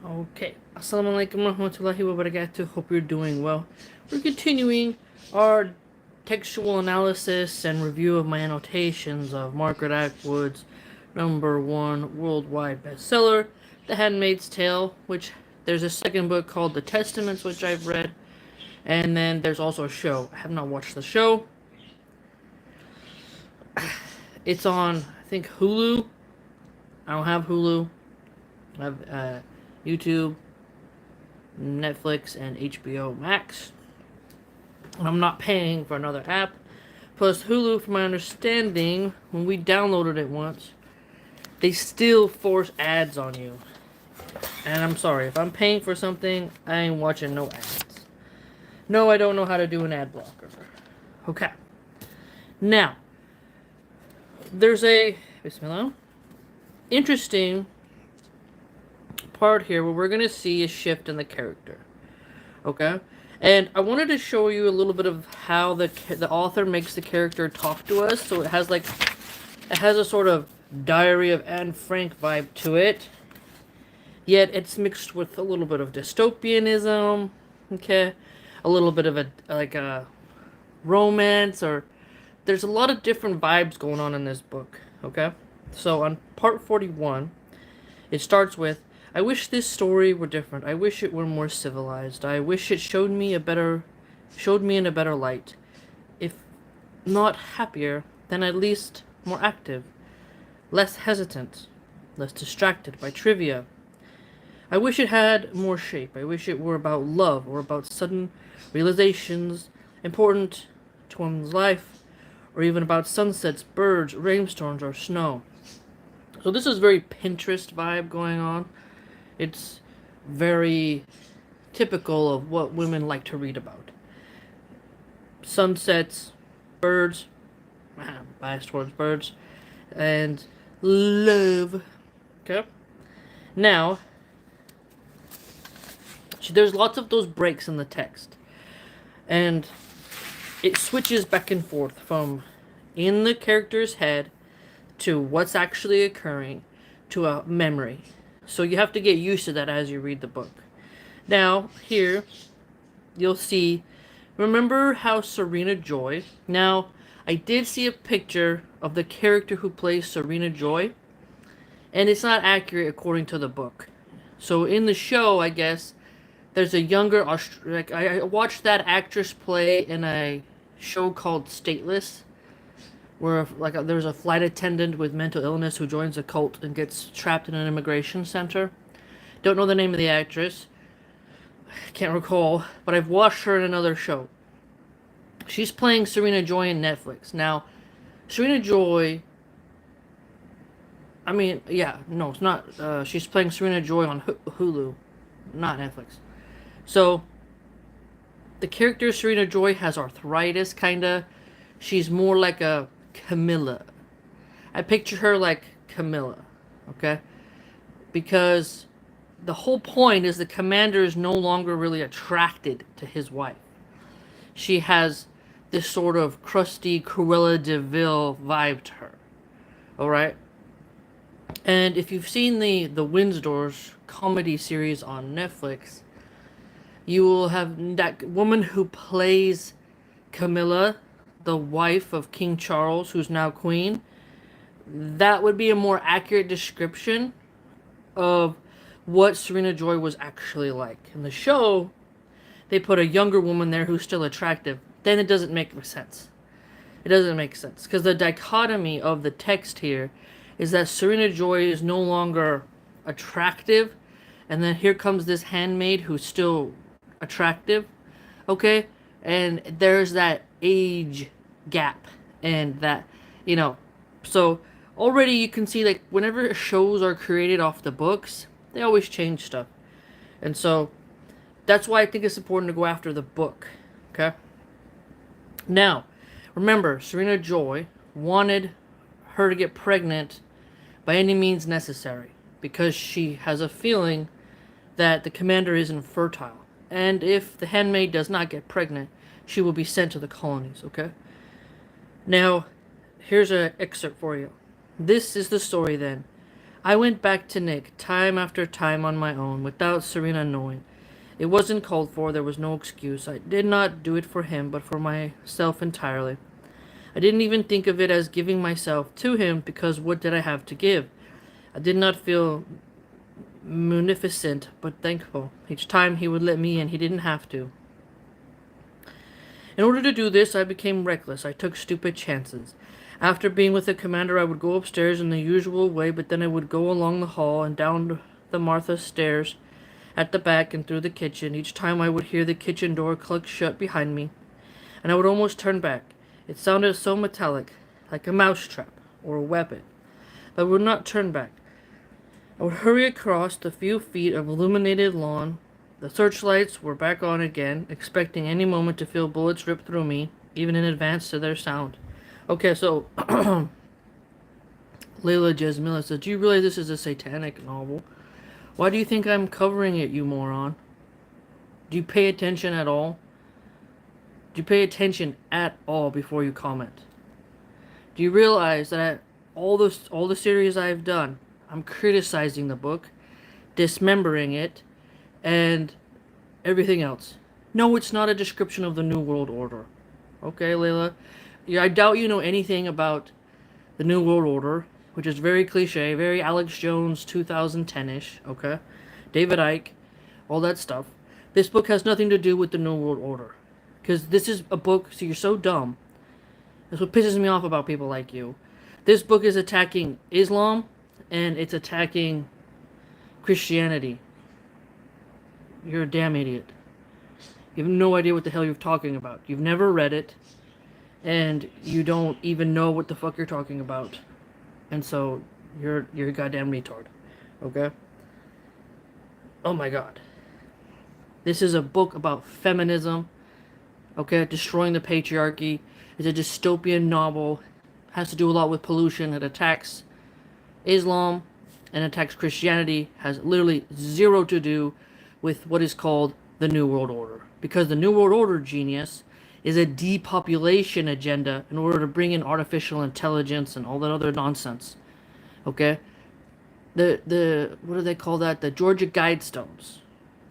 Okay. Assalamualaikum warahmatullahi wabarakatuh. Hope you're doing well. We're continuing our textual analysis and review of my annotations of Margaret Atwood's #1 worldwide bestseller, The Handmaid's Tale, which there's a second book called The Testaments, which I've read, and then there's also a show. I have not watched the show. It's on, I think, Hulu. I don't have Hulu. I have YouTube, Netflix, and HBO Max. And I'm not paying for another app. Plus, Hulu, from my understanding, when we downloaded it once, they still force ads on you. And I'm sorry, if I'm paying for something, I ain't watching no ads. No, I don't know how to do an ad blocker. Okay. Now, there's a Bismillah, interesting part here where we're going to see a shift in the character. Okay? And I wanted to show you a little bit of how the author makes the character talk to us. So it has a sort of Diary of Anne Frank vibe to it. Yet it's mixed with a little bit of dystopianism, okay? A little bit of a romance, or there's a lot of different vibes going on in this book, okay? So on part 41, it starts with, I wish this story were different. I wish it were more civilized. I wish it showed me in a better light. If not happier, then at least more active, less hesitant, less distracted by trivia. I wish it had more shape. I wish it were about love or about sudden realizations important to one's life, or even about sunsets, birds, rainstorms, or snow. So this is very Pinterest vibe going on. It's very typical of what women like to read about. Sunsets, birds, I'm biased towards birds, and love. Okay? Now, there's lots of those breaks in the text. And it switches back and forth from in the character's head to what's actually occurring to a memory. So you have to get used to that as you read the book. Now, here, you'll see, remember how Serena Joy, now, I did see a picture of the character who plays Serena Joy, and it's not accurate according to the book. So in the show, I guess, there's a younger, I watched that actress play in a show called Stateless, where there's a flight attendant with mental illness who joins a cult and gets trapped in an immigration center. Don't know the name of the actress. Can't recall, but I've watched her in another show. She's playing Serena Joy in Netflix. Now, Serena Joy... it's not... she's playing Serena Joy on Hulu, not Netflix. So, the character Serena Joy has arthritis, kinda. She's more like a Camilla. I picture her like Camilla, okay? Because the whole point is the commander is no longer really attracted to his wife. She has this sort of crusty Cruella de Vil vibe to her, alright? And if you've seen the Windsors comedy series on Netflix, you will have that woman who plays Camilla, the wife of King Charles, who's now queen. That would be a more accurate description of what Serena Joy was actually like. In the show, they put a younger woman there who's still attractive. Then it doesn't make sense. It doesn't make sense. Because the dichotomy of the text here is that Serena Joy is no longer attractive. And then here comes this handmaid who's still attractive. Okay? And there's that age gap. And that, so already you can see, like, whenever shows are created off the books, they always change stuff. And so that's why I think it's important to go after the book. Okay? Now, remember, Serena Joy wanted her to get pregnant by any means necessary because she has a feeling that the commander is infertile. And if the handmaid does not get pregnant, she will be sent to the colonies, okay? Now, here's an excerpt for you. This is the story then I went back to Nick time after time on my own without Serena knowing. It wasn't called for, there was no excuse. I did not do it for him, but for myself entirely. I didn't even think of it as giving myself to him because what did I have to give? I did not feel munificent, but thankful. Each time he would let me in, he didn't have to. In order to do this, I became reckless. I took stupid chances. After being with the commander, I would go upstairs in the usual way, but then I would go along the hall and down the Martha stairs at the back and through the kitchen. Each time I would hear the kitchen door click shut behind me, and I would almost turn back. It sounded so metallic, like a mousetrap or a weapon. But I would not turn back. I would hurry across the few feet of illuminated lawn. The searchlights were back on again, expecting any moment to feel bullets rip through me, even in advance to their sound. Okay, so Layla Jasmila says, do you realize this is a satanic novel? Why do you think I'm covering it, you moron? Do you pay attention at all? Do you pay attention at all before you comment? Do you realize that all the series I've done, I'm criticizing the book, dismembering it, and everything else? No, it's not a description of the New World Order. Okay, Layla? Yeah, I doubt you know anything about the New World Order, which is very cliche, very Alex Jones 2010-ish, okay? David Icke, all that stuff. This book has nothing to do with the New World Order. Because this is a book, so you're so dumb. That's what pisses me off about people like you. This book is attacking Islam, and it's attacking Christianity. You're a damn idiot. You have no idea what the hell you're talking about. You've never read it, and you don't even know what the fuck you're talking about. And so, you're a goddamn retard. Okay? Oh my god. This is a book about feminism. Okay? Destroying the patriarchy. It's a dystopian novel. It has to do a lot with pollution. It attacks Islam and attacks Christianity. Has literally zero to do with what is called the New World Order. Because the New World Order, genius, is a depopulation agenda in order to bring in artificial intelligence and all that other nonsense. Okay? The what do they call that? The Georgia Guidestones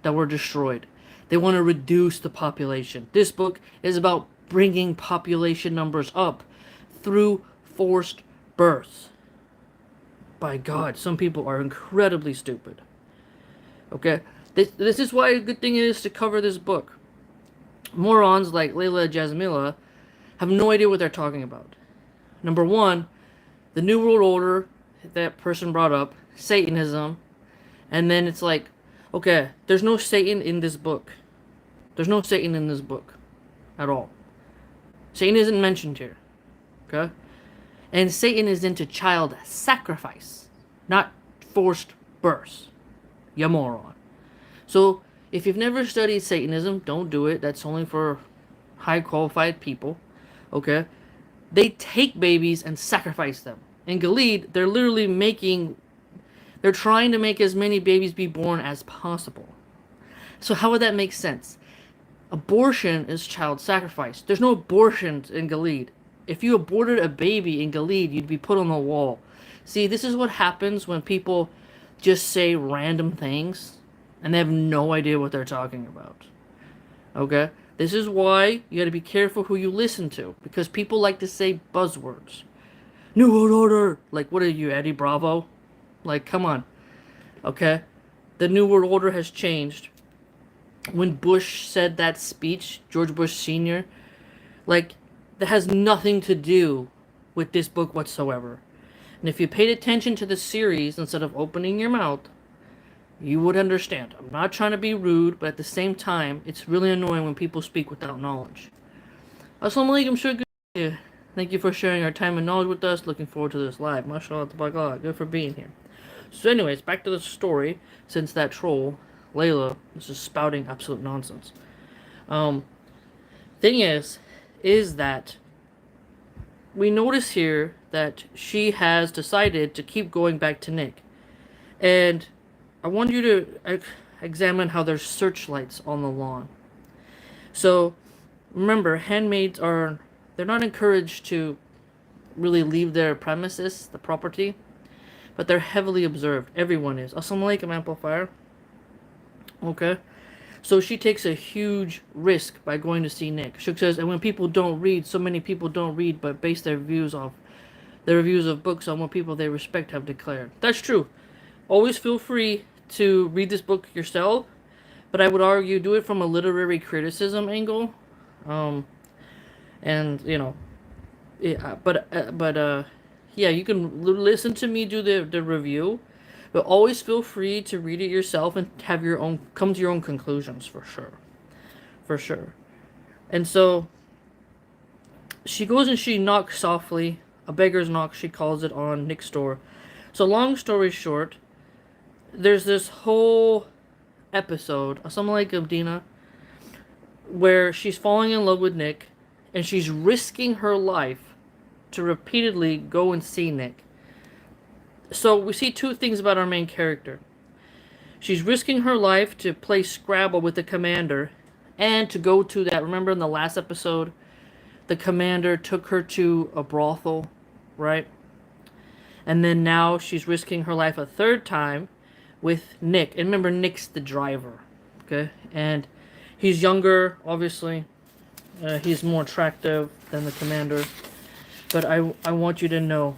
that were destroyed. They want to reduce the population. This book is about bringing population numbers up through forced births. By God, some people are incredibly stupid. Okay? This is why a good thing it is to cover this book. Morons like Layla Jasmila have no idea what they're talking about. Number one, the New World Order that person brought up, Satanism, and then it's like, okay, there's no Satan in this book. There's no Satan in this book at all. Satan isn't mentioned here. Okay? And Satan is into child sacrifice, not forced births. You moron. So, if you've never studied Satanism, don't do it. That's only for high qualified people. Okay? They take babies and sacrifice them. In Gilead, they're literally they're trying to make as many babies be born as possible. So how would that make sense? Abortion is child sacrifice. There's no abortions in Gilead. If you aborted a baby in Gilead, you'd be put on the wall. See, this is what happens when people just say random things and they have no idea what they're talking about. Okay? This is why you gotta be careful who you listen to, because people like to say buzzwords. New World Order! Like, what are you, Eddie Bravo? Like, come on. Okay? The New World Order has changed. When Bush said that speech, George Bush Sr., like, that has nothing to do with this book whatsoever. And if you paid attention to the series instead of opening your mouth, you would understand. I'm not trying to be rude, but at the same time, it's really annoying when people speak without knowledge. Assalamu alaikum, sure. Thank you for sharing our time and knowledge with us. Looking forward to this live. MashaAllah, tabarakallah. Good for being here. So anyways, back to the story. Since that troll, Layla, is just spouting absolute nonsense. Thing is that we notice here that she has decided to keep going back to Nick. And I want you to examine how there's searchlights on the lawn. So, remember, handmaids they're not encouraged to really leave their premises, the property. but they're heavily observed. Everyone is. Assalamu alaikum, amplifier. Okay? So she takes a huge risk by going to see Nick. She says, and when people don't read, so many people don't read, but base their reviews of books on what people they respect have declared. That's true. Always feel free to read this book yourself, but I would argue do it from a literary criticism angle. And yeah, yeah, you can listen to me do the review, but always feel free to read it yourself and have your own come to your own conclusions for sure. And so she goes and she knocks softly, a beggar's knock she calls it, on Nick's door. So long story short, there's this whole episode, something like Dina, where she's falling in love with Nick, and she's risking her life to repeatedly go and see Nick. So we see two things about our main character. She's risking her life to play Scrabble with the commander and to go to that. Remember in the last episode, the commander took her to a brothel, right? And then now she's risking her life a third time with Nick. And remember, Nick's the driver, okay? And he's younger, obviously. He's more attractive than the commander. But I want you to know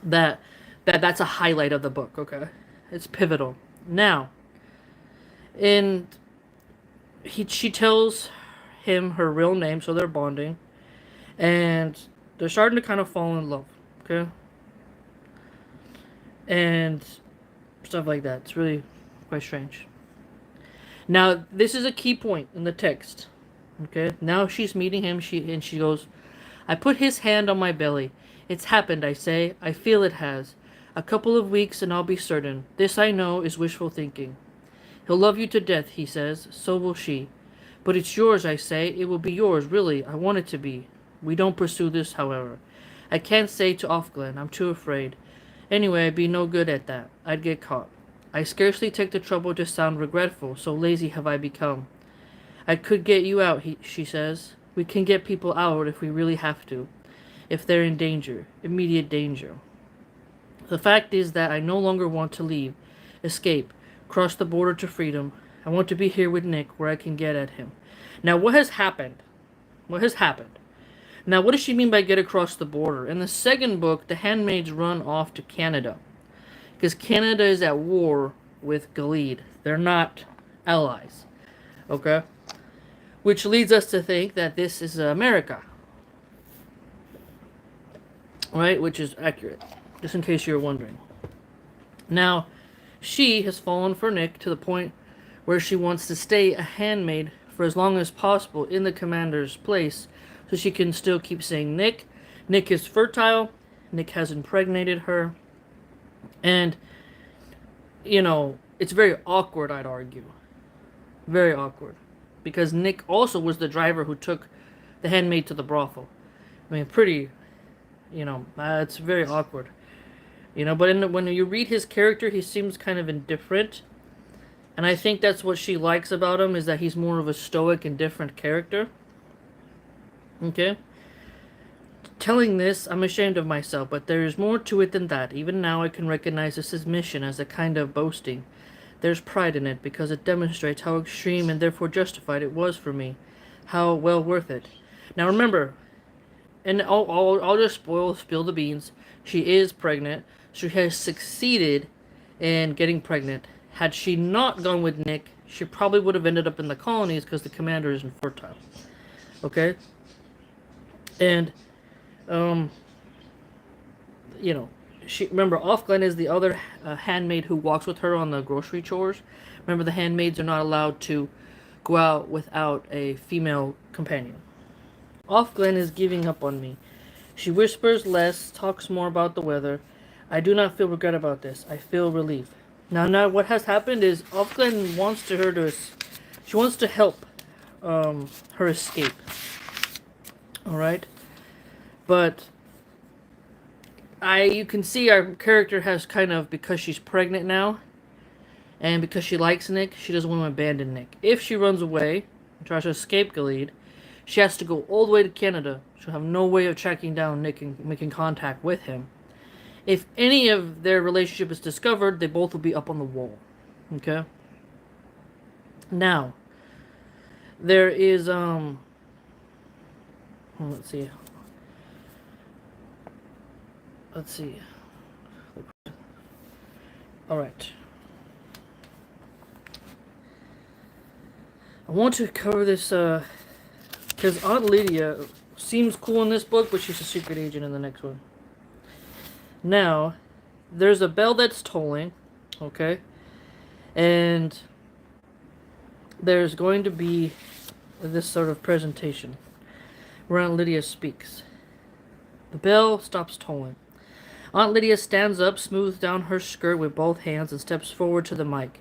that's a highlight of the book, okay? It's pivotal. Now, she tells him her real name, so they're bonding. And they're starting to kind of fall in love, okay? And stuff like that. It's really quite strange. Now, this is a key point in the text. Okay? Now she's meeting him, she goes, I put his hand on my belly. It's happened, I say. I feel it has. A couple of weeks and I'll be certain. This I know is wishful thinking. He'll love you to death, he says. So will she. But it's yours, I say. It will be yours, really. I want it to be. We don't pursue this, however. I can't say to Offglen. I'm too afraid. Anyway, I'd be no good at that. I'd get caught. I scarcely take the trouble to sound regretful, so lazy have I become. I could get you out, she says. We can get people out if we really have to. If they're in danger. Immediate danger. The fact is that I no longer want to leave. Escape. Cross the border to freedom. I want to be here with Nick where I can get at him. Now, what has happened? What has happened? Now, what does she mean by get across the border? In the second book, the handmaids run off to Canada. Because Canada is at war with Gilead. They're not allies. Okay? Which leads us to think that this is America. Right? Which is accurate. Just in case you're wondering. Now, she has fallen for Nick to the point where she wants to stay a handmaid for as long as possible in the commander's place so she can still keep saying Nick. Nick is fertile. Nick has impregnated her. And, it's very awkward, I'd argue. Very awkward. Because Nick also was the driver who took the handmaid to the brothel. I mean, pretty, it's very awkward. But when you read his character, he seems kind of indifferent. And I think that's what she likes about him, is that he's more of a stoic, indifferent character. Okay? Telling this, I'm ashamed of myself, but there is more to it than that. Even now I can recognize this admission as a kind of boasting. There's pride in it, because it demonstrates how extreme and therefore justified it was for me. How well worth it. Now remember, and I'll just spill the beans. She is pregnant. She has succeeded in getting pregnant. Had she not gone with Nick, she probably would have ended up in the colonies because the commander is infertile. Okay? And, remember, Offglen is the other handmaid who walks with her on the grocery chores. Remember, the handmaids are not allowed to go out without a female companion. Offglen is giving up on me. She whispers less, talks more about the weather. I do not feel regret about this. I feel relief. Now, what has happened is Offglen wants she wants to help her escape. All right, but you can see our character has kind of, because she's pregnant now, and because she likes Nick, she doesn't want to abandon Nick. If she runs away and tries to escape Gilead, she has to go all the way to Canada. She'll have no way of tracking down Nick and making contact with him. If any of their relationship is discovered, they both will be up on the wall. Okay? Now, there is, let's see. Let's see. Alright. I want to cover this, because Aunt Lydia seems cool in this book, but she's a secret agent in the next one. Now, there's a bell that's tolling, okay? And there's going to be this sort of presentation where Aunt Lydia speaks. The bell stops tolling. Aunt Lydia stands up, smooths down her skirt with both hands, and steps forward to the mic.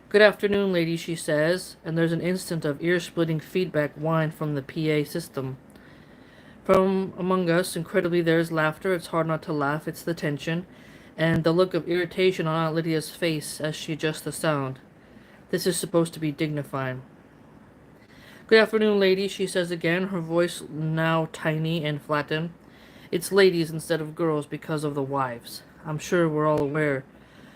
"Good afternoon, ladies," she says, and there's an instant of ear-splitting feedback whine from the PA system. From among us, incredibly, there's laughter. It's hard not to laugh. It's the tension, and the look of irritation on Aunt Lydia's face as she adjusts the sound. This is supposed to be dignified. "Good afternoon, ladies," she says again, her voice now tiny and flattened. It's ladies instead of girls because of the wives. I'm sure we're all aware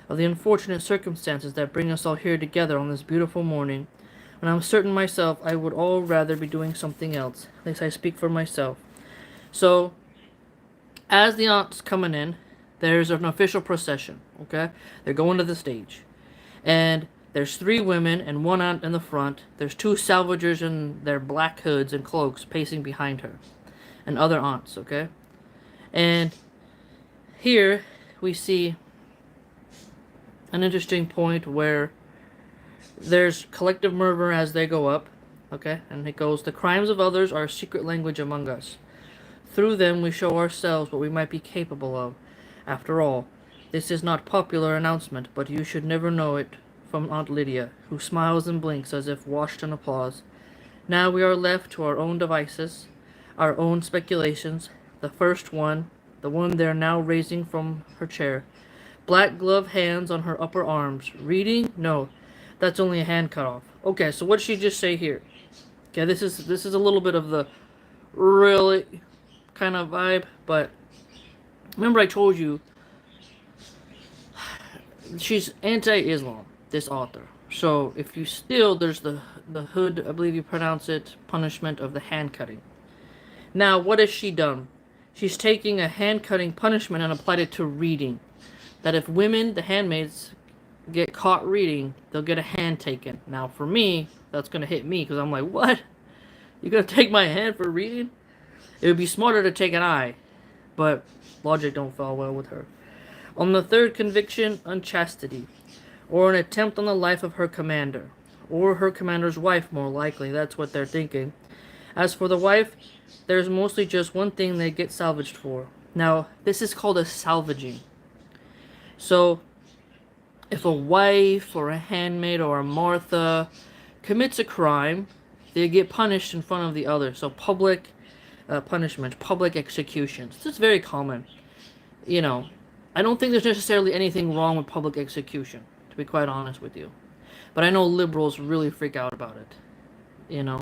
of the unfortunate circumstances that bring us all here together on this beautiful morning, when I'm certain myself I would all rather be doing something else. At least I speak for myself. So, as the aunt's coming in, there's an official procession, okay? They're going to the stage. And there's 3 women and 1 aunt in the front. There's 2 salvagers in their black hoods and cloaks pacing behind her. And other aunts, okay? And here we see an interesting point where there's collective murmur as they go up, okay? And it goes, "The crimes of others are a secret language among us. Through them we show ourselves what we might be capable of. After all, this is not popular announcement, but you should never know it," from Aunt Lydia, who smiles and blinks as if washed in applause. "Now we are left to our own devices, our own speculations. The first one, the one they're now raising from her chair. Black gloved hands on her upper arms. Reading? No, that's only a hand cut off." Okay, so what did she just say here? Okay, this is a little bit of the really kind of vibe, but remember I told you she's anti-Islam, this author. So if you steal, there's the hood, I believe you pronounce it, punishment of the hand cutting. Now, what has she done? She's taking a hand-cutting punishment and applied it to reading. That if women, the handmaids, get caught reading, they'll get a hand taken. Now, for me, that's going to hit me, because I'm like, what? You're going to take my hand for reading? It would be smarter to take an eye. But logic don't fall well with her. On the 3rd conviction, unchastity. Or an attempt on the life of her commander. Or her commander's wife, more likely. That's what they're thinking. As for the wife, there's mostly just one thing they get salvaged for. Now, this is called a salvaging. So, if a wife or a handmaid or a Martha commits a crime, they get punished in front of the other. So, public punishment, public executions. This is very common. You know, I don't think there's necessarily anything wrong with public execution, to be quite honest with you. But I know liberals really freak out about it. You know,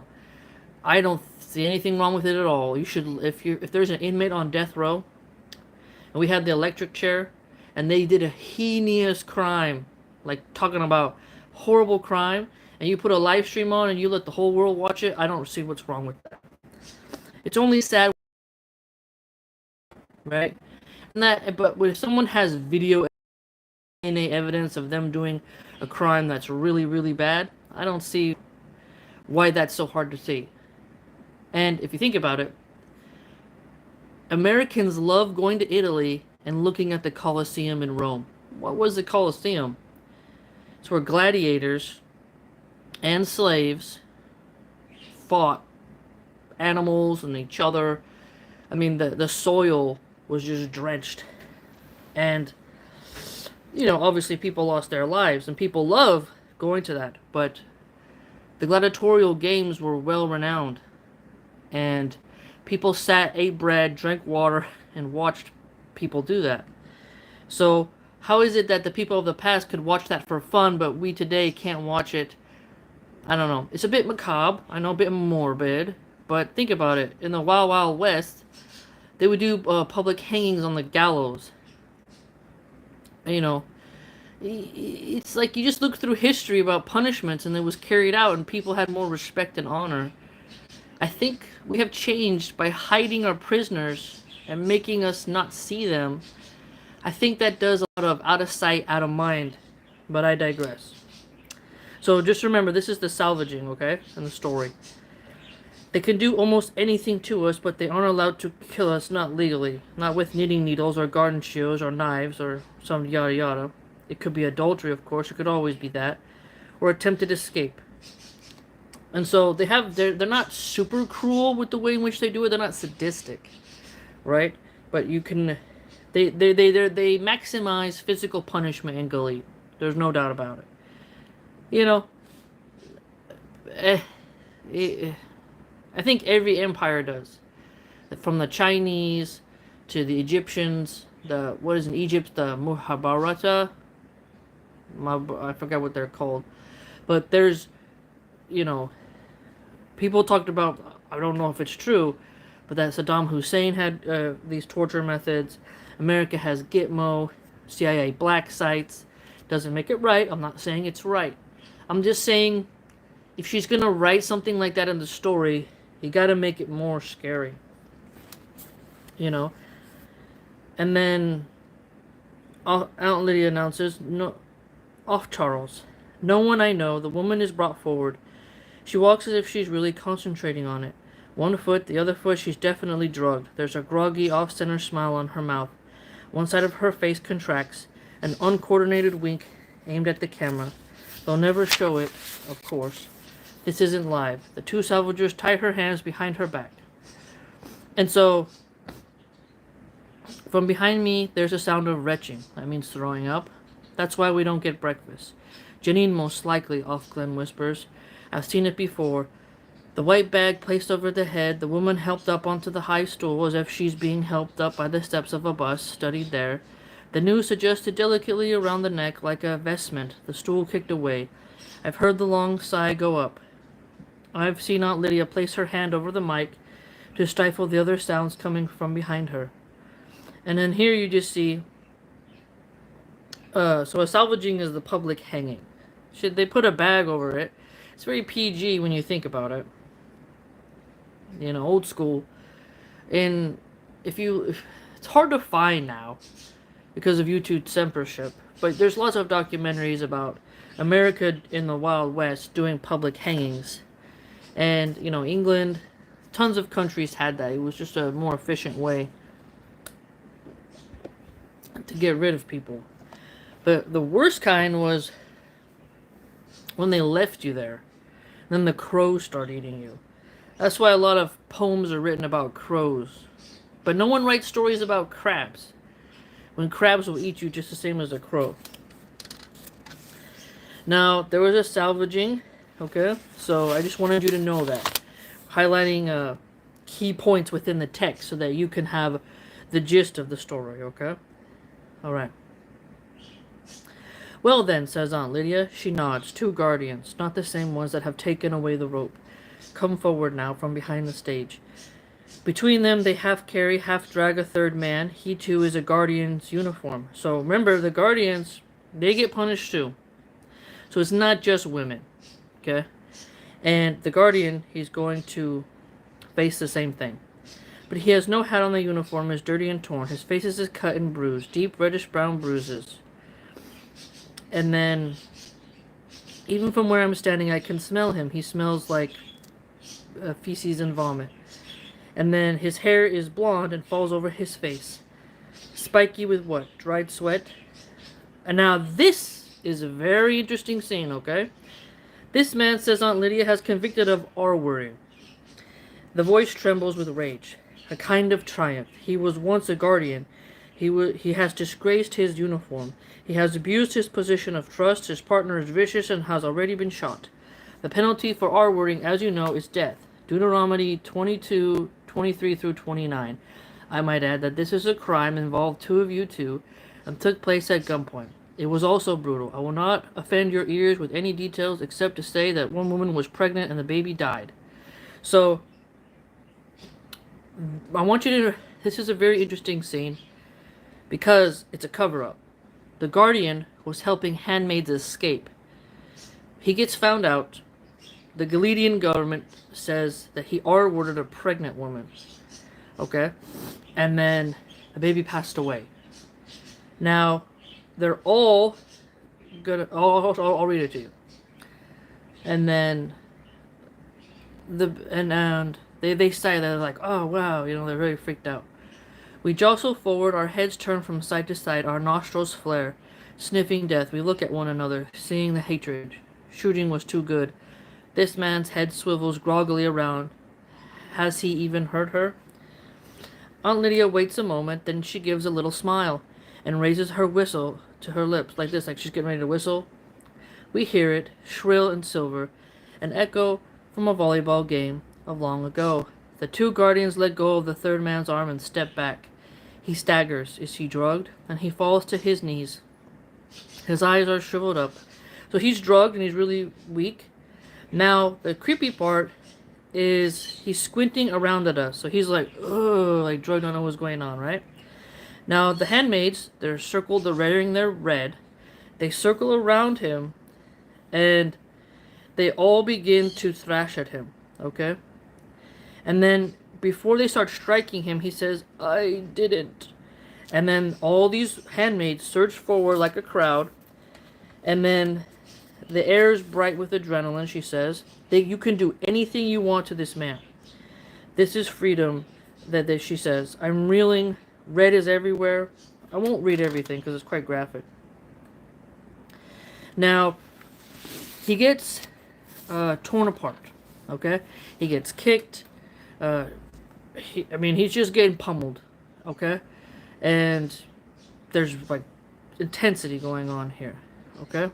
I don't see anything wrong with it at all. You should, if there's an inmate on death row, and we had the electric chair, and they did a heinous crime, like talking about horrible crime, and you put a live stream on and you let the whole world watch it, I don't see what's wrong with that. It's only sad, right? And that, but if someone has video DNA evidence of them doing a crime that's really, really bad, I don't see why that's so hard to see. And if you think about it, Americans love going to Italy and looking at the Colosseum in Rome. What was the Colosseum? It's where gladiators and slaves fought animals and each other. I mean, the soil was just drenched. And, you know, obviously people lost their lives, and people love going to that. But the gladiatorial games were well renowned. And people sat, ate bread, drank water, and watched people do that. So, how is it that the people of the past could watch that for fun, but we today can't watch it? I don't know. It's a bit macabre. I know, a bit morbid. But think about it. In the Wild Wild West, they would do public hangings on the gallows. You know, it's like you just look through history about punishments and it was carried out and people had more respect and honor. I think we have changed by hiding our prisoners and making us not see them. I think that does a lot of out of sight, out of mind. But I digress. So just remember, this is the salvaging, okay? In the story. They can do almost anything to us, but they aren't allowed to kill us, not legally. Not with knitting needles or garden shears or knives or some yada yada. It could be adultery, of course. It could always be that. Or attempted escape. And so they're not super cruel with the way in which they do it. They're not sadistic, right? But you can, they maximize physical punishment in Galit. There's no doubt about it. You know, eh, I think every empire does, from the Chinese to the Egyptians. What is in Egypt, the Muhabbarata. I forget what they're called, but there's, you know, people talked about, I don't know if it's true, but that Saddam Hussein had these torture methods. America has Gitmo, CIA black sites. Doesn't make it right. I'm not saying it's right. I'm just saying, if she's going to write something like that in the story, you got to make it more scary. You know? And then Aunt Lydia announces, "No, off Charles. No one I know. The woman is brought forward. She walks as if she's really concentrating on it. One foot, the other foot, she's definitely drugged. There's a groggy, off-center smile on her mouth. One side of her face contracts, an uncoordinated wink aimed at the camera. They'll never show it, of course. This isn't live. The two salvagers tie her hands behind her back. And so, from behind me, there's a sound of retching. That means throwing up. That's why we don't get breakfast. Janine most likely, Glenn whispers. I've seen it before. The white bag placed over the head, the woman helped up onto the high stool as if she's being helped up by the steps of a bus, studied there. The noose adjusted delicately around the neck like a vestment, the stool kicked away. I've heard the long sigh go up. I've seen Aunt Lydia place her hand over the mic to stifle the other sounds coming from behind her. And then here you just see, so a salvaging is the public hanging. They put a bag over it. It's very PG when you think about it. You know, old school. And it's hard to find now because of YouTube censorship. But there's lots of documentaries about America in the Wild West doing public hangings. And, you know, England, tons of countries had that. It was just a more efficient way to get rid of people. But the worst kind was when they left you there. Then the crows start eating you. That's why a lot of poems are written about crows. But no one writes stories about crabs. When crabs will eat you just the same as a crow. Now, there was a salvaging, okay? So I just wanted you to know that. Highlighting key points within the text so that you can have the gist of the story, okay? Alright. Well then, says Aunt Lydia. She nods. Two guardians, not the same ones that have taken away the rope, come forward now from behind the stage. Between them, they half carry, half drag a third man. He too is a guardian's uniform. So remember, the guardians, they get punished too. So it's not just women, okay? And the guardian, he's going to face the same thing. But he has no hat on the uniform, is dirty and torn. His face is cut and bruised, deep reddish-brown bruises. And then, even from where I'm standing, I can smell him. He smells like feces and vomit. And then his hair is blonde and falls over his face. Spiky with what? Dried sweat? And now this is a very interesting scene, okay? This man says Aunt Lydia has convicted of R-wording. The voice trembles with rage. A kind of triumph. He was once a guardian. He has disgraced his uniform. He has abused his position of trust. His partner is vicious and has already been shot. The penalty for R-wording, as you know, is death. Deuteronomy 22:23 through 29. I might add that this is a crime involved two of you two and took place at gunpoint. It was also brutal. I will not offend your ears with any details except to say that one woman was pregnant and the baby died. So, I want you to... This is a very interesting scene because it's a cover-up. the Guardian was helping handmaids escape. He gets found out. The Galedian government says that he R-worded a pregnant woman. Okay? And then the baby passed away. Now, they're all gonna... I'll read it to you. And then... They say, they're like, oh, wow, you know, they're very freaked out. We jostle forward, our heads turn from side to side, our nostrils flare. Sniffing death, we look at one another, seeing the hatred. Shooting was too good. This man's head swivels groggily around. Has he even hurt her? Aunt Lydia waits a moment, then she gives a little smile and raises her whistle to her lips, like this, like she's getting ready to whistle. We hear it, shrill and silver, an echo from a volleyball game of long ago. The two guardians let go of the third man's arm and step back. He staggers. Is he drugged? And he falls to his knees. His eyes are shriveled up. So he's drugged and he's really weak. Now, the creepy part is he's squinting around at us. So he's like, ugh, like drugged, don't know what's going on, right? Now, the handmaids, they're circled, they're wearing their red. They circle around him, and they all begin to thrash at him, okay? And then, before they start striking him, he says, I didn't. And then all these handmaids surge forward like a crowd, and then the air is bright with adrenaline, she says. You can do anything you want to this man. This is freedom, that she says. I'm reeling. Red is everywhere. I won't read everything because it's quite graphic. Now, he gets torn apart, okay? He gets kicked. He's just getting pummeled, okay? And there's, like, intensity going on here, okay?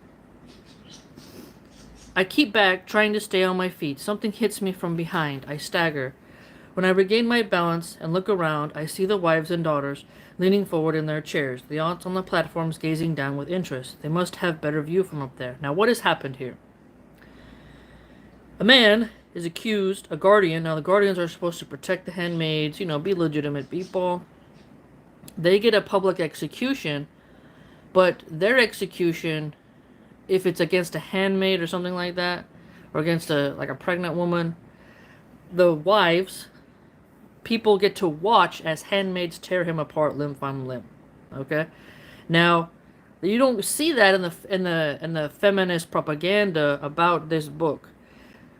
I keep back, trying to stay on my feet. Something hits me from behind. I stagger. When I regain my balance and look around, I see the wives and daughters leaning forward in their chairs, the aunts on the platforms gazing down with interest. They must have better view from up there. Now, what has happened here? A man is accused, a guardian. Now, the guardians are supposed to protect the handmaids, you know, be legitimate people. They get a public execution, but their execution, if it's against a handmaid or something like that, or against a pregnant woman, the wives, people get to watch as handmaids tear him apart limb from limb. Okay? Now, you don't see that in the feminist propaganda about this book.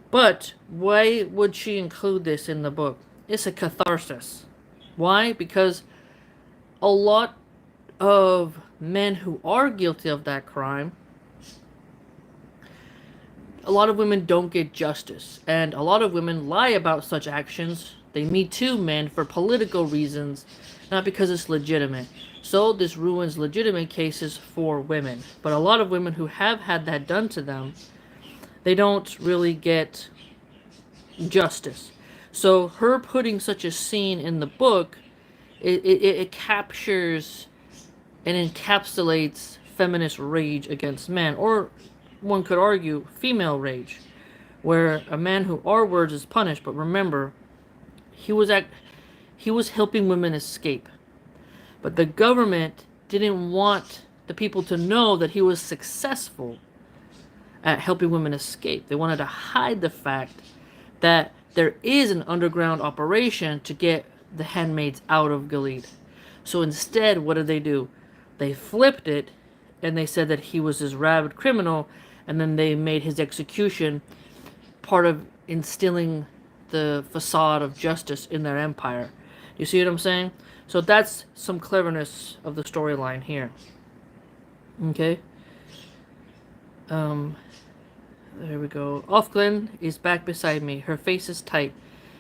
But why would she include this in the book? It's a catharsis. Why? Because a lot of men who are guilty of that crime, a lot of women don't get justice, and a lot of women lie about such actions. They Me Too men for political reasons, not because it's legitimate. So this ruins legitimate cases for women. But a lot of women who have had that done to them, they don't really get justice. So her putting such a scene in the book, it captures and encapsulates feminist rage against men, or one could argue female rage, where a man who R-words is punished. But remember, he was helping women escape. But the government didn't want the people to know that he was successful at helping women escape. They wanted to hide the fact that there is an underground operation to get the handmaids out of Gilead. So instead, what did they do? They flipped it, and they said that he was this rabid criminal, and then they made his execution part of instilling the facade of justice in their empire. You see what I'm saying? So that's some cleverness of the storyline here. Okay? There we go. Offglen is back beside me. Her face is tight,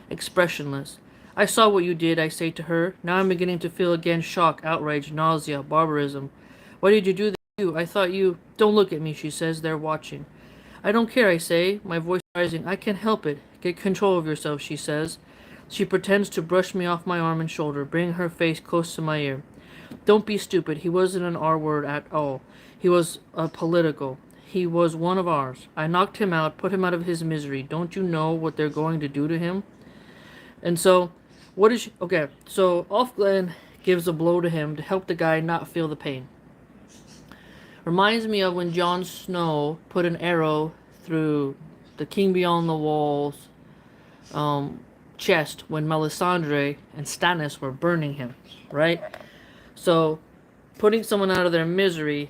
expressionless. I saw what you did, I say to her. Now I'm beginning to feel again shock, outrage, nausea, barbarism. Why did you do this? I thought you... Don't look at me, she says. They're watching. I don't care, I say, my voice rising. I can't help it. Get control of yourself, she says. She pretends to brush me off my arm and shoulder, bringing her face close to my ear. Don't be stupid. He wasn't an R-word at all. He was political. He was one of ours. I knocked him out, put him out of his misery. Don't you know what they're going to do to him? And so, what is she... Okay, so Offglen gives a blow to him to help the guy not feel the pain. Reminds me of when Jon Snow put an arrow through the King Beyond the Wall's chest when Melisandre and Stannis were burning him, right? So, putting someone out of their misery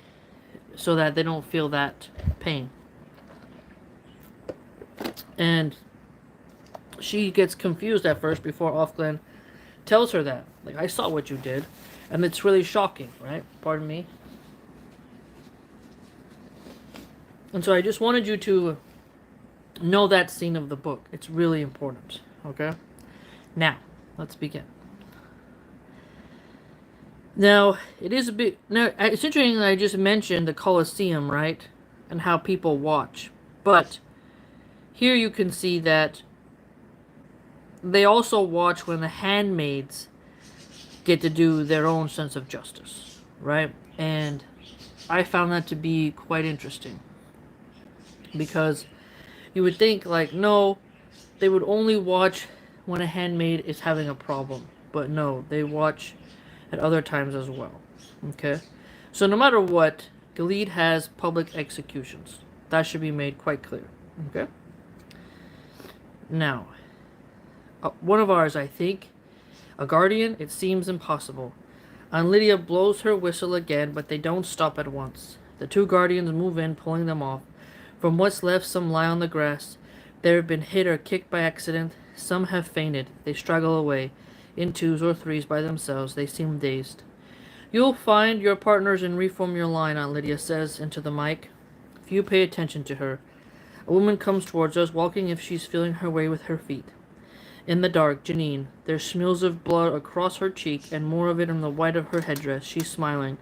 so that they don't feel that pain. And she gets confused at first before Offglen tells her that. Like, I saw what you did. And it's really shocking, right? Pardon me. And so I just wanted you to know that scene of the book. It's really important, okay? Now, let's begin. Now, it is a bit... Now, it's interesting that I just mentioned the Colosseum, right? And how people watch. But here you can see that they also watch when the handmaids get to do their own sense of justice, right? And I found that to be quite interesting. Because you would think, like, no, they would only watch when a handmaid is having a problem. But no, they watch at other times as well. Okay? So no matter what, Gilead has public executions. That should be made quite clear. Okay? Now, one of ours, I think, a guardian, it seems impossible. And Lydia blows her whistle again, but they don't stop at once. The two guardians move in, pulling them off. From what's left, some lie on the grass. They have been hit or kicked by accident. Some have fainted. They straggle away. In twos or threes by themselves, they seem dazed. You'll find your partners and reform your line, Aunt Lydia says into the mic. Few pay attention to her. A woman comes towards us, walking if she's feeling her way with her feet. In the dark, Janine. There's smears of blood across her cheek, and more of it on the white of her headdress. She's smiling.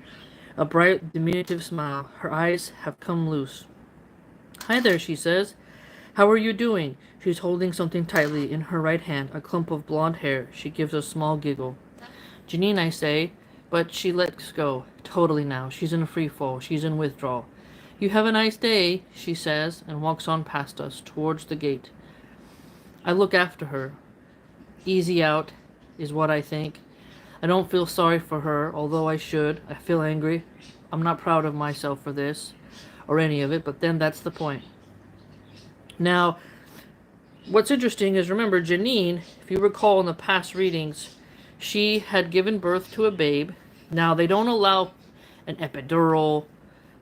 A bright, diminutive smile. Her eyes have come loose. Hi there, she says. How are you doing? She's holding something tightly in her right hand, a clump of blonde hair. She gives a small giggle. Janine, I say, but she lets go. Totally now. She's in a free fall. She's in withdrawal. You have a nice day, she says, and walks on past us, towards the gate. I look after her. Easy out, is what I think. I don't feel sorry for her, although I should. I feel angry. I'm not proud of myself for this, or any of it, but then that's the point. Now, what's interesting is, remember, Janine, if you recall in the past readings, she had given birth to a babe. Now, they don't allow an epidural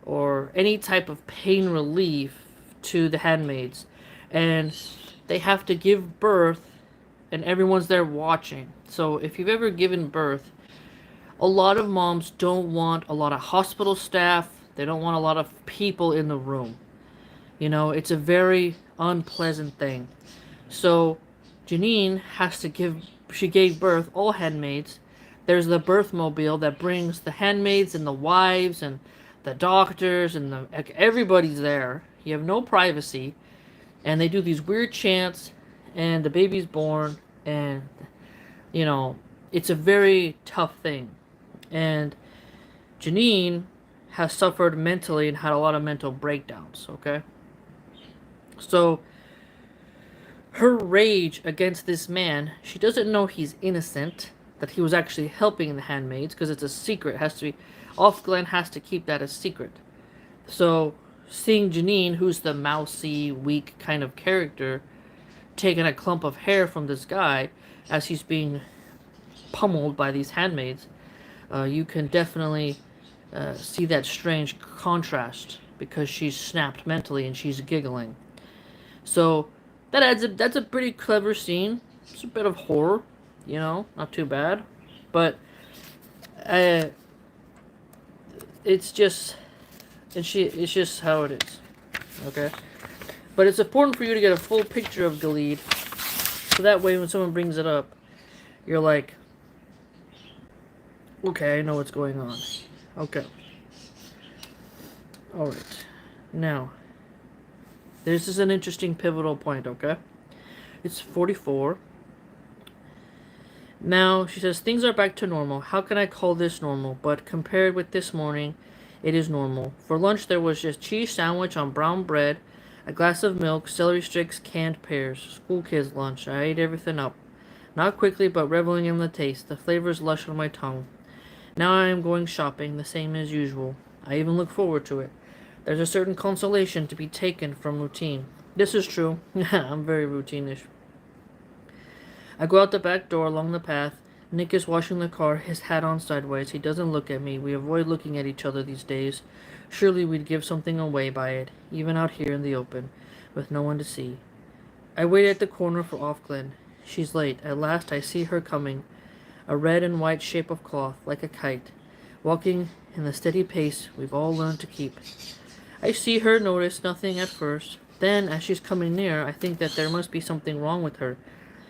or any type of pain relief to the handmaids. And they have to give birth, and everyone's there watching. So if you've ever given birth, a lot of moms don't want a lot of hospital staff. They don't want a lot of people in the room. You know, it's a very unpleasant thing. So Janine has to she gave birth, all handmaids. There's the birth mobile that brings the handmaids and the wives and the doctors and everybody's there. You have no privacy. And they do these weird chants, and the baby's born, and, you know, it's a very tough thing. And Janine has suffered mentally and had a lot of mental breakdowns, okay? So, her rage against this man, she doesn't know he's innocent, that he was actually helping the handmaids, because it's a secret, Offglen has to keep that a secret. So, seeing Janine, who's the mousy, weak kind of character, taking a clump of hair from this guy as he's being pummeled by these handmaids, you can definitely see that strange contrast, because she's snapped mentally and she's giggling. So that's a pretty clever scene. It's a bit of horror, you know, not too bad, but it's just how it is, okay? But it's important for you to get a full picture of Gilead, so that way when someone brings it up, you're like, okay, I know what's going on. Okay. Alright. Now, this is an interesting pivotal point, okay? It's 44. Now, she says, things are back to normal. How can I call this normal? But compared with this morning, it is normal. For lunch, there was just cheese sandwich on brown bread, a glass of milk, celery sticks, canned pears. School kids' lunch. I ate everything up. Not quickly, but reveling in the taste. The flavors lush on my tongue. Now I am going shopping, the same as usual. I even look forward to it. There's a certain consolation to be taken from routine. This is true. I'm very routine-ish. I go out the back door along the path. Nick is washing the car, his hat on sideways. He doesn't look at me. We avoid looking at each other these days. Surely we'd give something away by it, even out here in the open, with no one to see. I wait at the corner for Offglen. She's late. At last I see her coming, a red and white shape of cloth, like a kite, walking in the steady pace we've all learned to keep. I see her, notice nothing at first. Then, as she's coming near, I think that there must be something wrong with her.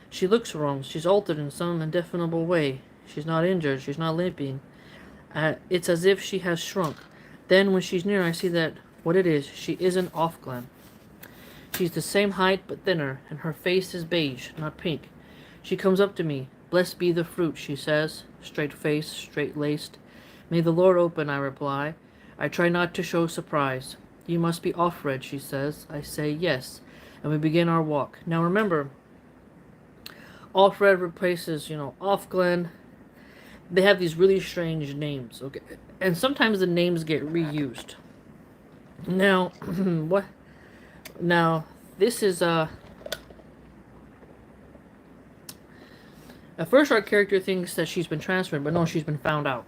She looks wrong. She's altered in some indefinable way. She's not injured. She's not limping. It's as if she has shrunk. Then, when she's near, I see that what it is. She isn't Offglen. She's the same height, but thinner, and her face is beige, not pink. She comes up to me. Blessed be the fruit, she says, straight-faced, straight-laced. May the Lord open, I reply. I try not to show surprise. You must be Offred, she says. I say yes, and we begin our walk. Now remember, Offred replaces, Offglen. They have these really strange names, okay? And sometimes the names get reused. Now, what? Now, this is, at first our character thinks that she's been transferred, but no, she's been found out.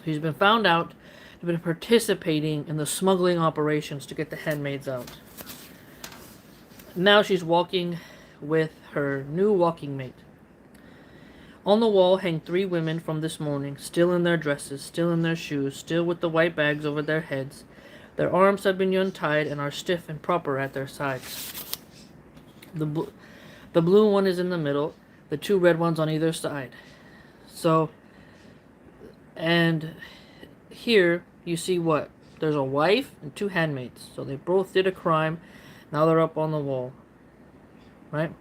She's been found out to have been participating in the smuggling operations to get the handmaids out. Now she's walking with her new walking mate. On the wall hang 3 women from this morning, still in their dresses, still in their shoes, still with the white bags over their heads. Their arms have been untied and are stiff and proper at their sides. The blue one is in the middle, the 2 red ones on either side. So, and here you see what? There's a wife and 2 handmaids. So they both did a crime. Now they're up on the wall. Right?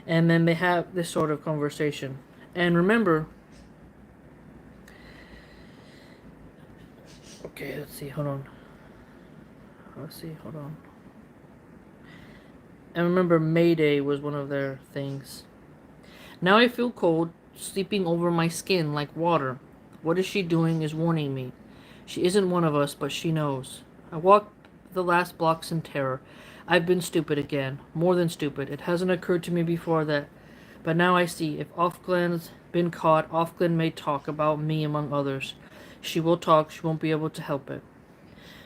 And then they have this sort of conversation. And remember, okay, let's see, hold on. And remember, Mayday was one of their things. Now I feel cold, sleeping over my skin like water. What is she doing is warning me. She isn't one of us, but she knows. I walk the last blocks in terror. I've been stupid again. More than stupid. It hasn't occurred to me before that. But now I see. If Offglen's been caught, Offglen may talk about me among others. She will talk. She won't be able to help it.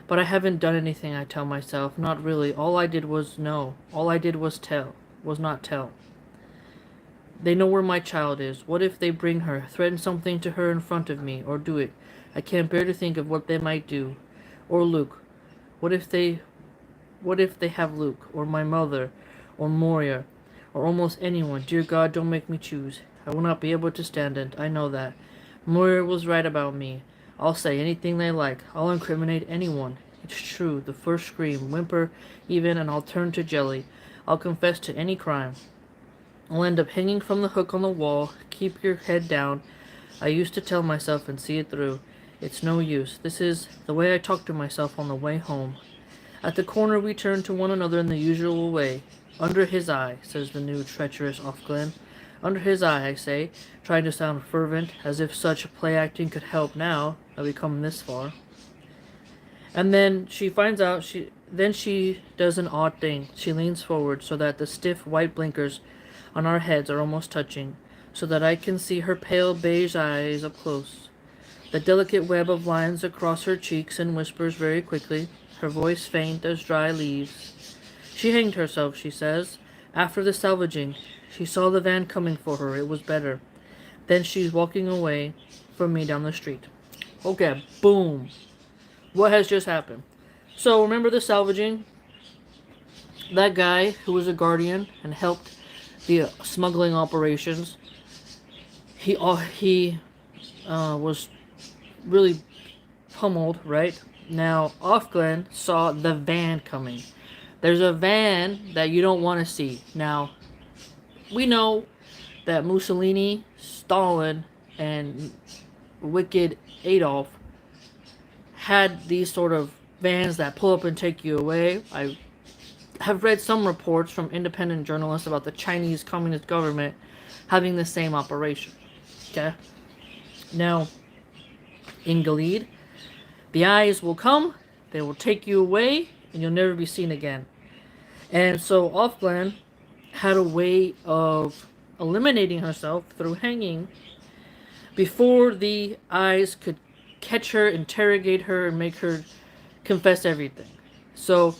But I haven't done anything, I tell myself. Not really. All I did was know. All I did was not tell. They know where my child is. What if they bring her, threaten something to her in front of me, or do it? I can't bear to think of what they might do. Or Luke. What if they have Luke, or my mother, or Moria, or almost anyone? Dear God, don't make me choose. I will not be able to stand it. I know that. Moria was right about me. I'll say anything they like. I'll incriminate anyone. It's true. The first scream, whimper even, and I'll turn to jelly. I'll confess to any crime. I'll end up hanging from the hook on the wall. Keep your head down. I used to tell myself and see it through. It's no use. This is the way I talk to myself on the way home. At the corner we turn to one another in the usual way. Under his eye, says the new treacherous Offglen. Under his eye, I say, trying to sound fervent, as if such play-acting could help now that we come this far. And then she finds out, then she does an odd thing. She leans forward so that the stiff white blinkers on our heads are almost touching, so that I can see her pale beige eyes up close. The delicate web of lines across her cheeks, and whispers very quickly, her voice faint as dry leaves. She hanged herself, she says. After the salvaging, she saw the van coming for her. It was better. Then she's walking away from me down the street. Okay, boom. What has just happened? So, remember the salvaging? That guy who was a guardian and helped the smuggling operations, he was really pummeled, right? Now, Offglen saw the van coming. There's a van that you don't want to see. Now, we know that Mussolini, Stalin, and wicked Adolf had these sort of vans that pull up and take you away. I have read some reports from independent journalists about the Chinese Communist government having the same operation. Okay? Now, in Gilead. The eyes will come, they will take you away, and you'll never be seen again. And so Offglen had a way of eliminating herself through hanging before the eyes could catch her, interrogate her, and make her confess everything. So,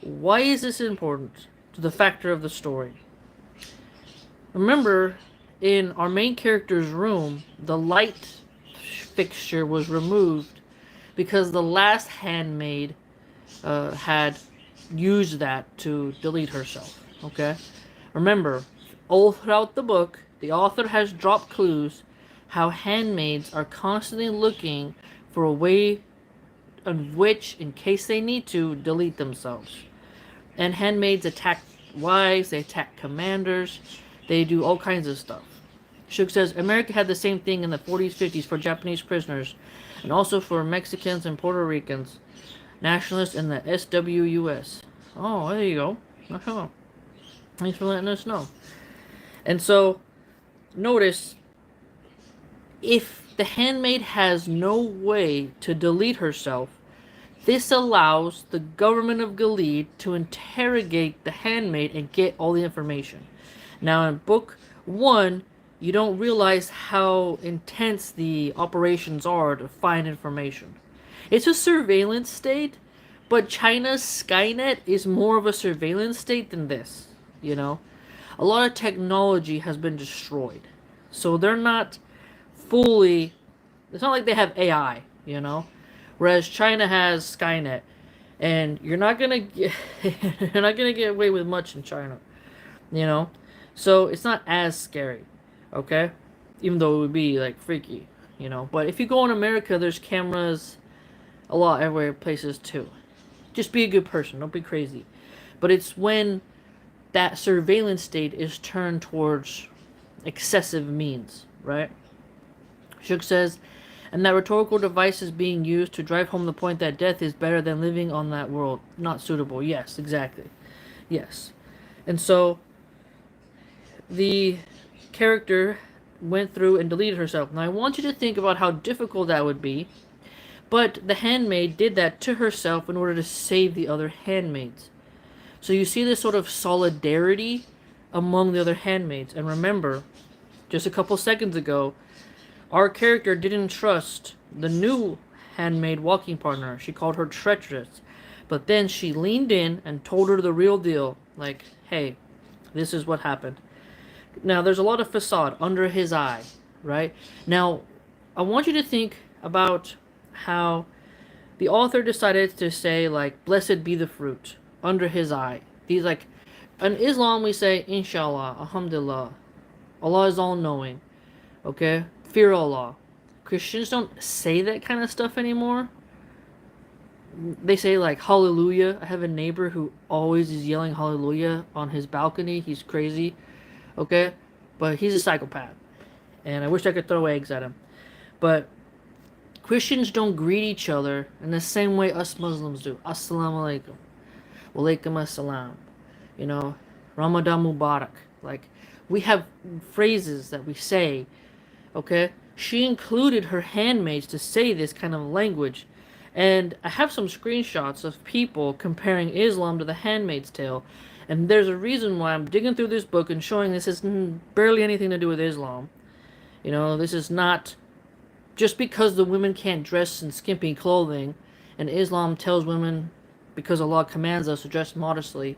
why is this important to the factor of the story? Remember, in our main character's room, the light fixture was removed because the last handmaid had used that to delete herself. Okay? Remember, all throughout the book, the author has dropped clues how handmaids are constantly looking for a way in which, in case they need to, delete themselves. And handmaids attack wives, they attack commanders, they do all kinds of stuff. Shook says America had the same thing in the 40s, 50s for Japanese prisoners, and also for Mexicans and Puerto Ricans, nationalists in the SWUS. Oh, there you go. Uh-huh. Thanks for letting us know. And so, notice, if the handmaid has no way to delete herself, this allows the government of Gilead to interrogate the handmaid and get all the information. Now, in book 1, you don't realize how intense the operations are to find information. It's a surveillance state, but China's Skynet is more of a surveillance state than this, you know? A lot of technology has been destroyed. So they're not fully... It's not like they have AI, you know? Whereas China has Skynet. And you're not gonna get... you're not gonna get away with much in China, you know? So it's not as scary, okay? Even though it would be, like, freaky, you know? But if you go in America, there's cameras a lot everywhere, places too. Just be a good person, don't be crazy. But it's when that surveillance state is turned towards excessive means, right? Shook says, and that rhetorical device is being used to drive home the point that death is better than living on that world. Not suitable. Yes, exactly. Yes. And so, the character went through and deleted herself. Now, I want you to think about how difficult that would be. But the handmaid did that to herself in order to save the other handmaids. So you see this sort of solidarity among the other handmaids. And remember, just a couple seconds ago, our character didn't trust the new handmaid walking partner. She called her treacherous. But then she leaned in and told her the real deal. Like, hey, this is what happened. Now, there's a lot of facade under his eye, right? Now, I want you to think about how the author decided to say, like, blessed be the fruit under his eye. These, like, in Islam we say, inshallah, alhamdulillah. Allah is all-knowing, okay? Fear Allah. Christians don't say that kind of stuff anymore. They say, like, hallelujah. I have a neighbor who always is yelling hallelujah on his balcony. He's crazy, okay? But he's a psychopath. And I wish I could throw eggs at him. But Christians don't greet each other in the same way us Muslims do. Assalamu alaikum. Walaikum assalam. You know, Ramadan Mubarak. Like, we have phrases that we say, okay? She included her handmaids to say this kind of language. And I have some screenshots of people comparing Islam to the Handmaid's Tale. And there's a reason why I'm digging through this book and showing this has barely anything to do with Islam. You know, this is not... Just because the women can't dress in skimpy clothing, and Islam tells women, because Allah commands us to dress modestly,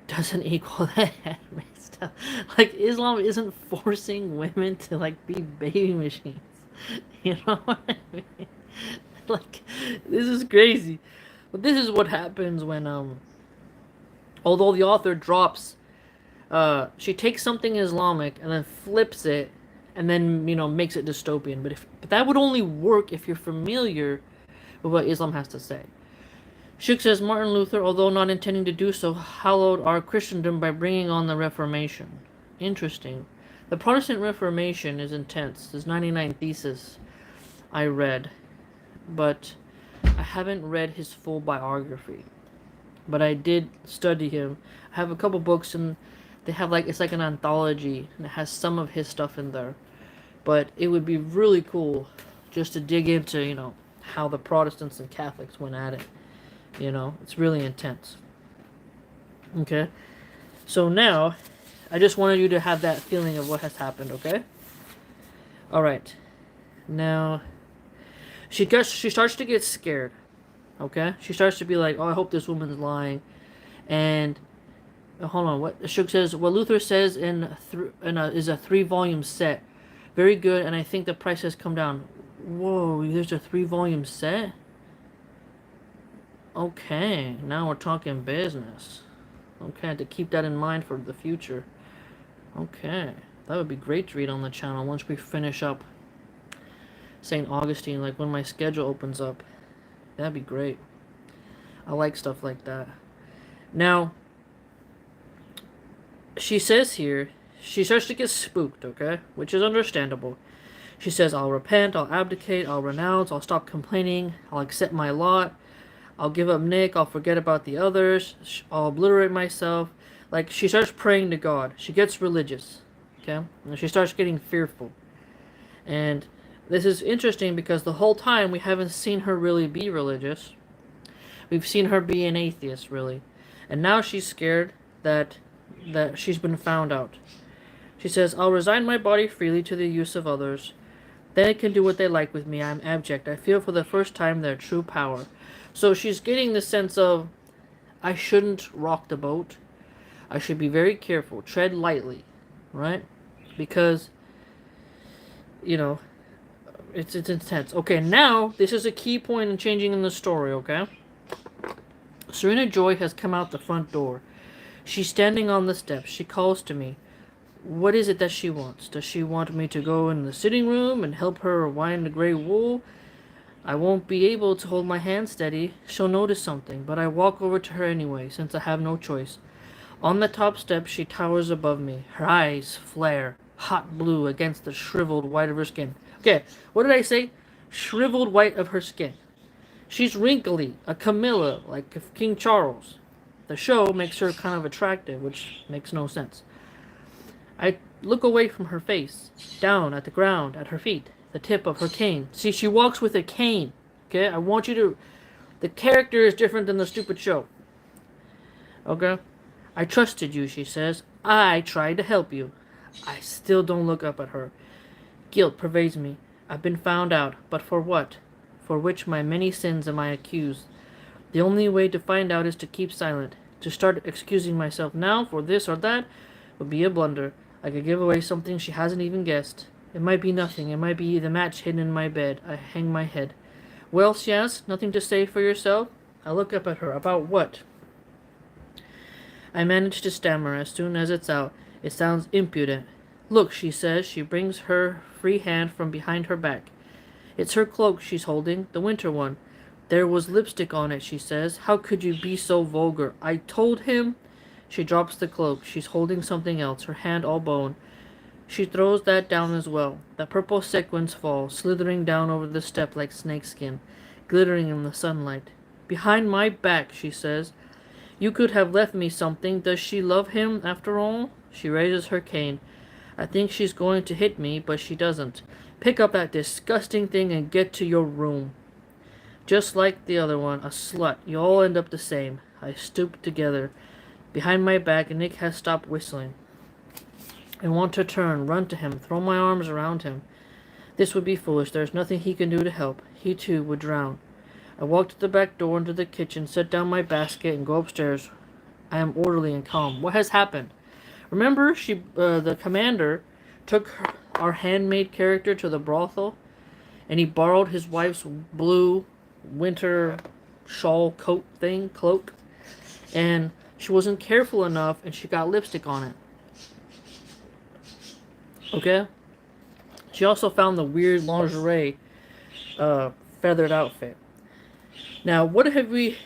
doesn't equal the Handmaid's Tale. Like, Islam isn't forcing women to, like, be baby machines. You know what I mean? Like, this is crazy. But this is what happens when, although the author drops, she takes something Islamic and then flips it, and then, you know, makes it dystopian. But that would only work if you're familiar with what Islam has to say. Shook says, Martin Luther, although not intending to do so, hallowed our Christendom by bringing on the Reformation. Interesting. The Protestant Reformation is intense. There's 99 Theses I read. But I haven't read his full biography. But I did study him. I have a couple books, and they have, like, it's like an anthology, and it has some of his stuff in there. But it would be really cool just to dig into, how the Protestants and Catholics went at it. It's really intense. Okay? So now, I just wanted you to have that feeling of what has happened, okay? Alright. Now, she starts to get scared, okay? She starts to be like, oh, I hope this woman's lying. And, hold on, what Shug says, what Luther says is a 3-volume set. Very good, and I think the price has come down. Whoa, there's a 3-volume set? Okay, now we're talking business. Okay, to keep that in mind for the future. Okay, that would be great to read on the channel once we finish up St. Augustine, like when my schedule opens up. That'd be great. I like stuff like that. Now, she says here, she starts to get spooked, okay? Which is understandable. She says, I'll repent, I'll abdicate, I'll renounce, I'll stop complaining, I'll accept my lot, I'll give up Nick, I'll forget about the others, I'll obliterate myself. Like, she starts praying to God. She gets religious, okay? And she starts getting fearful. And this is interesting because the whole time we haven't seen her really be religious. We've seen her be an atheist, really. And now she's scared that she's been found out. She says, I'll resign my body freely to the use of others. Then they can do what they like with me. I'm abject. I feel for the first time their true power. So she's getting the sense of, I shouldn't rock the boat. I should be very careful. Tread lightly, right? Because, it's intense. Okay, now, this is a key point in changing in the story, okay? Serena Joy has come out the front door. She's standing on the steps. She calls to me. What is it that she wants? Does she want me to go in the sitting room and help her wind the gray wool? I won't be able to hold my hand steady. She'll notice something, but I walk over to her anyway, since I have no choice. On the top step, she towers above me. Her eyes flare, hot blue against the shriveled white of her skin. Okay, what did I say? Shriveled white of her skin. She's wrinkly, a Camilla, like King Charles. The show makes her kind of attractive, which makes no sense. I look away from her face, down at the ground, at her feet, the tip of her cane. See, she walks with a cane, okay? I want you to... The character is different than the stupid show. Okay? I trusted you, she says. I tried to help you. I still don't look up at her. Guilt pervades me. I've been found out, but for what? For which my many sins am I accused? The only way to find out is to keep silent. To start excusing myself now for this or that would be a blunder. I could give away something she hasn't even guessed. It might be nothing. It might be the match hidden in my bed. I hang my head. Well, she asks, nothing to say for yourself? I look up at her. About what? I manage to stammer. As soon as it's out, it sounds impudent. Look, she says. She brings her free hand from behind her back. It's her cloak she's holding, the winter one. There was lipstick on it, she says. How could you be so vulgar? I told him. She drops the cloak. She's holding something else, her hand all bone. She throws that down as well. The purple sequins fall, slithering down over the step like snakeskin, glittering in the sunlight. Behind my back, she says. You could have left me something. Does she love him, after all? She raises her cane. I think she's going to hit me, but she doesn't. Pick up that disgusting thing and get to your room. Just like the other one, a slut. You all end up the same. I stoop together. Behind my back, Nick has stopped whistling. I want to turn, run to him, throw my arms around him. This would be foolish. There's nothing he can do to help. He, too, would drown. I walk to the back door into the kitchen, set down my basket, and go upstairs. I am orderly and calm. What has happened? Remember, the commander took our handmaid character to the brothel, and he borrowed his wife's blue winter shawl cloak, and she wasn't careful enough, and she got lipstick on it. Okay? She also found the weird lingerie feathered outfit. Now, what have we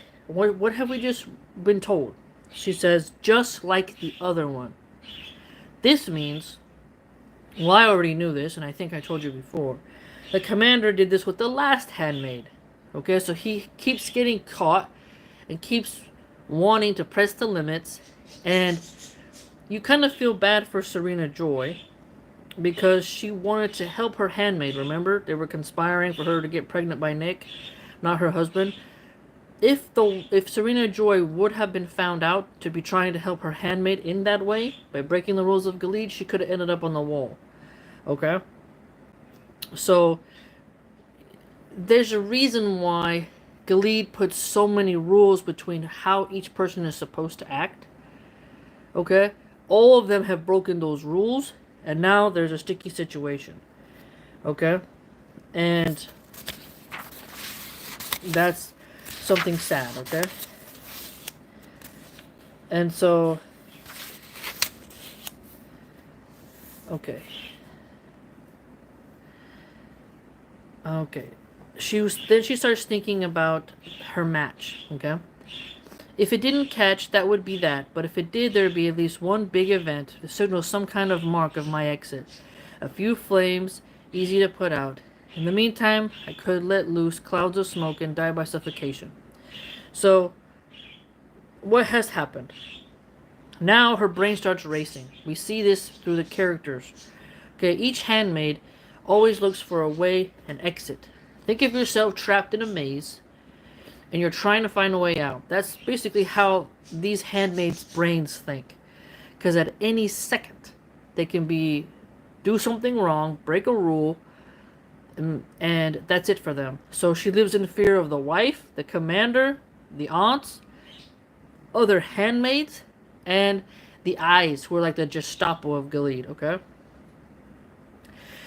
just been told? She says, just like the other one. This means, well, I already knew this, and I think I told you before. The commander did this with the last handmaid. Okay, so he keeps getting caught and keeps wanting to press the limits, and you kind of feel bad for Serena Joy, because she wanted to help her handmaid. Remember, they were conspiring for her to get pregnant by Nick, not her husband. If Serena Joy would have been found out to be trying to help her handmaid in that way by breaking the rules of Gilead, she could have ended up on the wall. Okay, so there's a reason why Gilead puts so many rules between how each person is supposed to act. Okay, all of them have broken those rules, and now there's a sticky situation. Okay, and that's something sad. Okay, and so okay. Okay. She starts thinking about her match, okay? If it didn't catch, that would be that, but if it did, there'd be at least one big event to signal some kind of mark of my exit. A few flames, easy to put out. In the meantime, I could let loose clouds of smoke and die by suffocation. So, what has happened? Now her brain starts racing. We see this through the characters. Okay, each handmaid always looks for a way, an exit. Think of yourself trapped in a maze, and you're trying to find a way out. That's basically how these handmaids' brains think. Because at any second, they can do something wrong, break a rule, and that's it for them. So she lives in fear of the wife, the commander, the aunts, other handmaids, and the eyes, who are like the Gestapo of Gilead, okay?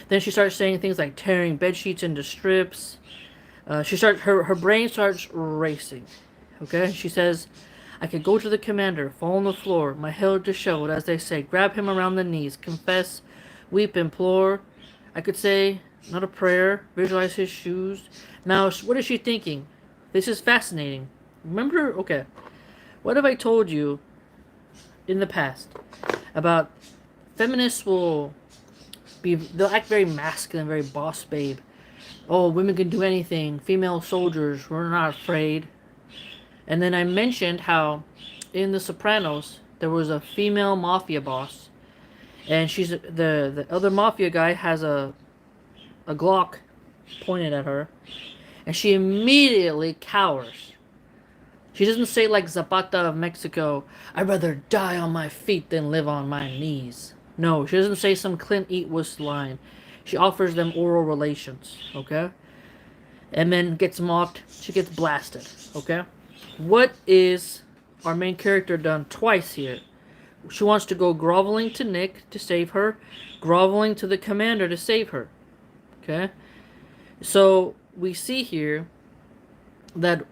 Then she starts saying things like tearing bed sheets into strips. Her brain starts racing. Okay, she says, "I could go to the commander, fall on the floor, my head disheveled, as they say, grab him around the knees, confess, weep, implore. I could say, not a prayer, visualize his shoes." Now, what is she thinking? This is fascinating. Remember, okay, what have I told you in the past about feminists they'll act very masculine, very boss babe. Oh, women can do anything. Female soldiers, we're not afraid. And then I mentioned how in The Sopranos there was a female mafia boss, and the other mafia guy has a Glock pointed at her, and she immediately cowers. She doesn't say like Zapata of Mexico, "I'd rather die on my feet than live on my knees." No, she doesn't say some Clint Eastwood line. She offers them oral relations, okay? And then gets mocked. She gets blasted, okay? What is our main character done twice here? She wants to go groveling to Nick to save her, groveling to the commander to save her, okay? So we see here that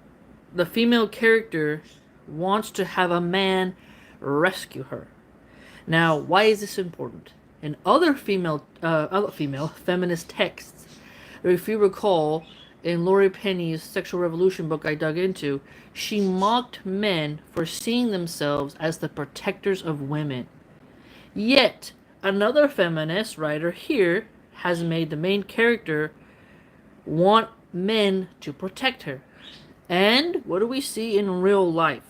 the female character wants to have a man rescue her. Now, why is this important? In other feminist texts, if you recall, in Laurie Penny's Sexual Revolution book I dug into, she mocked men for seeing themselves as the protectors of women. Yet, another feminist writer here has made the main character want men to protect her. And what do we see in real life?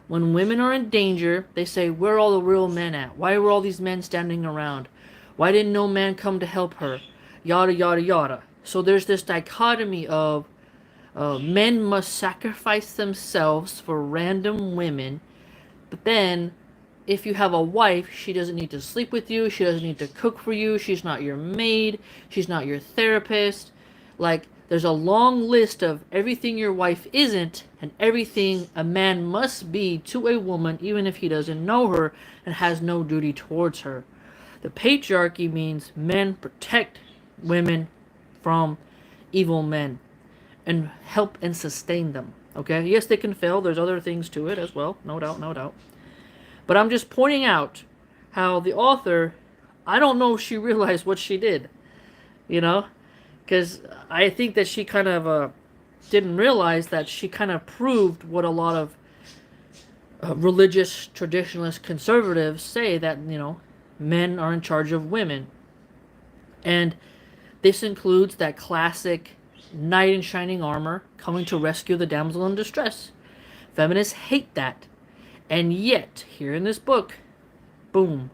When women are in danger, they say, "Where are all the real men at? Why were all these men standing around? Why didn't no man come to help her?" Yada, yada, yada. So there's this dichotomy of men must sacrifice themselves for random women, but then if you have a wife, she doesn't need to sleep with you, she doesn't need to cook for you, she's not your maid, she's not your therapist. Like, there's a long list of everything your wife isn't and everything a man must be to a woman, even if he doesn't know her and has no duty towards her. The patriarchy means men protect women from evil men and help and sustain them. Okay? Yes, they can fail. There's other things to it as well. No doubt, no doubt. But I'm just pointing out how the author, I don't know if she realized what she did. You know? Because I think that she kind of didn't realize that she kind of proved what a lot of religious, traditionalist, conservatives say, that, you know, men are in charge of women. And this includes that classic knight in shining armor coming to rescue the damsel in distress. Feminists hate that. And yet, here in this book, boom,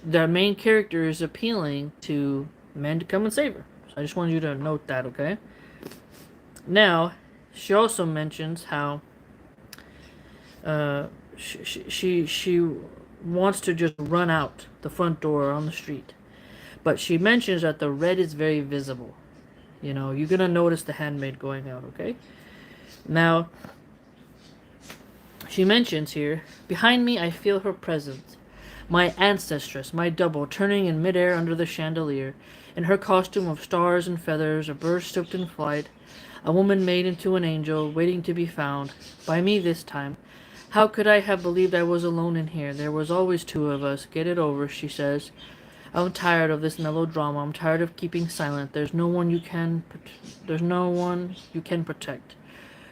The main character is appealing to men to come and save her. So I just wanted you to note that, okay? Now, she also mentions how she wants to just run out the front door on the street. But she mentions that the red is very visible. You know, you're gonna notice the handmaid going out, okay? Now, she mentions here, behind me I feel her presence. My ancestress, my double, turning in midair under the chandelier, in her costume of stars and feathers, a bird stooped in flight, a woman made into an angel, waiting to be found, by me this time. How could I have believed I was alone in here? There was always two of us. Get it over, she says. I'm tired of this melodrama. I'm tired of keeping silent. There's no one you can protect.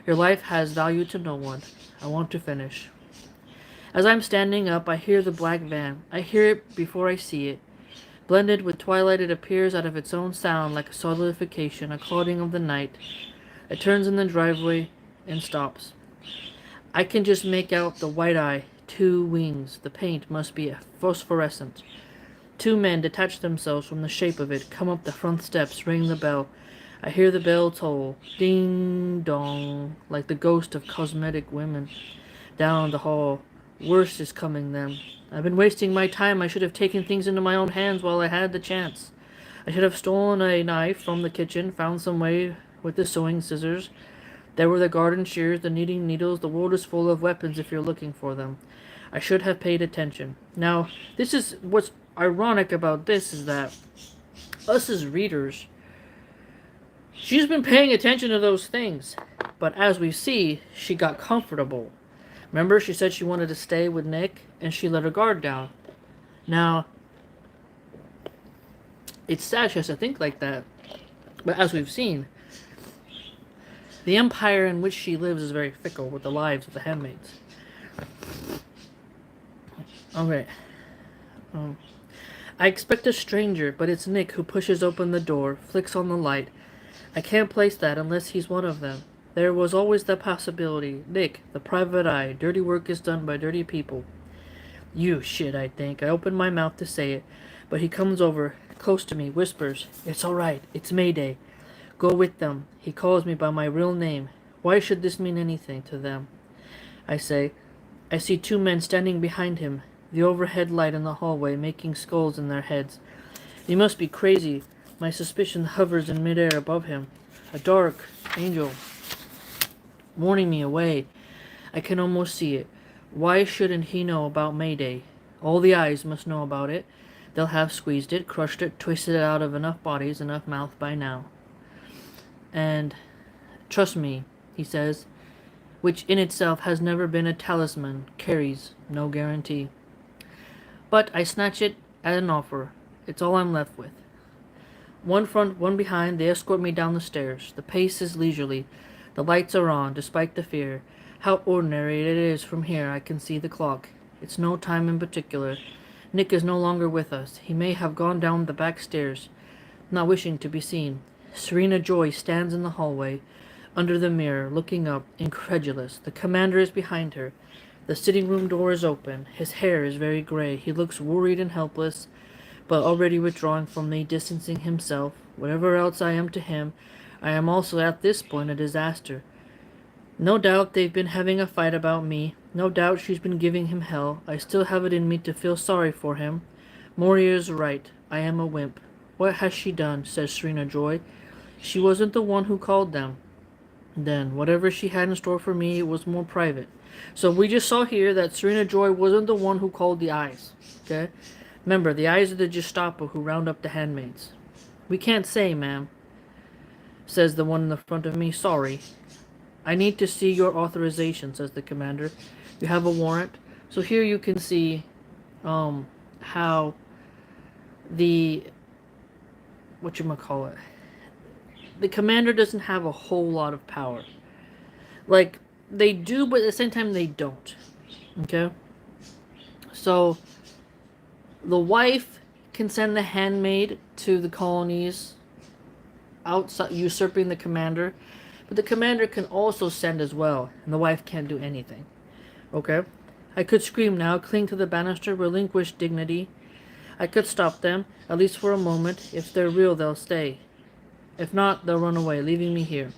Your life has value to no one. I want to finish. As I'm standing up, I hear the black van. I hear it before I see it. Blended with twilight, it appears out of its own sound like a solidification, a clouding of the night. It turns in the driveway and stops. I can just make out the white eye, two wings. The paint must be phosphorescent. Two men detach themselves from the shape of it, come up the front steps, ring the bell. I hear the bell toll, ding dong, like the ghost of cosmetic women. Down the hall, worse is coming then. I've been wasting my time. I should have taken things into my own hands while I had the chance. I should have stolen a knife from the kitchen, found some way with the sewing scissors. There were the garden shears, the knitting needles. The world is full of weapons if you're looking for them. I should have paid attention. Now, this is what's ironic about this is that us as readers, she's been paying attention to those things. But as we see, she got comfortable. Remember, she said she wanted to stay with Nick, and she let her guard down. Now, it's sad she has to think like that. But as we've seen, the empire in which she lives is very fickle with the lives of the handmaids. Okay. I expect a stranger, but it's Nick who pushes open the door, flicks on the light. I can't place that unless he's one of them. There was always the possibility. Nick, the private eye. Dirty work is done by dirty people. You shit, I think. I open my mouth to say it, but he comes over, close to me, whispers, It's all right. It's Mayday. Go with them. He calls me by my real name. Why should this mean anything to them? I say. I see two men standing behind him, the overhead light in the hallway making skulls in their heads. He must be crazy. My suspicion hovers in midair above him. A dark angel, warning me away. I can almost see it. Why shouldn't he know about Mayday? All the eyes must know about it. They'll have squeezed it, crushed it, twisted it out of enough bodies, enough mouth by now. And trust me, he says, which in itself has never been a talisman, carries no guarantee. But I snatch it at an offer. It's all I'm left with. One front, one behind, they escort me down the stairs. The pace is leisurely. The lights are on, despite the fear. How ordinary it is from here. I can see the clock. It's no time in particular. Nick is no longer with us. He may have gone down the back stairs, not wishing to be seen. Serena Joy stands in the hallway, under the mirror, looking up, incredulous. The commander is behind her. The sitting room door is open. His hair is very gray. He looks worried and helpless, but already withdrawing from me, distancing himself. Whatever else I am to him, I am also at this point a disaster. No doubt they've been having a fight about me. No doubt she's been giving him hell. I still have it in me to feel sorry for him. Moria is right. I am a wimp. What has she done? Says Serena Joy. She wasn't the one who called them. Then, whatever she had in store for me, it was more private. So we just saw here that Serena Joy wasn't the one who called the eyes. Okay? Remember, the eyes are the Gestapo who round up the handmaids. We can't say, ma'am, says the one in the front of me. Sorry. I need to see your authorization, says the commander. You have a warrant? So here you can see how the the commander doesn't have a whole lot of power. Like, they do, but at the same time they don't. Okay? So the wife can send the handmaid to the colonies outside, usurping the commander. But the commander can also send as well, and the wife can't do anything. Okay? I could scream now, cling to the banister, relinquish dignity. I could stop them, at least for a moment. If they're real, they'll stay. If not, they'll run away, leaving me here.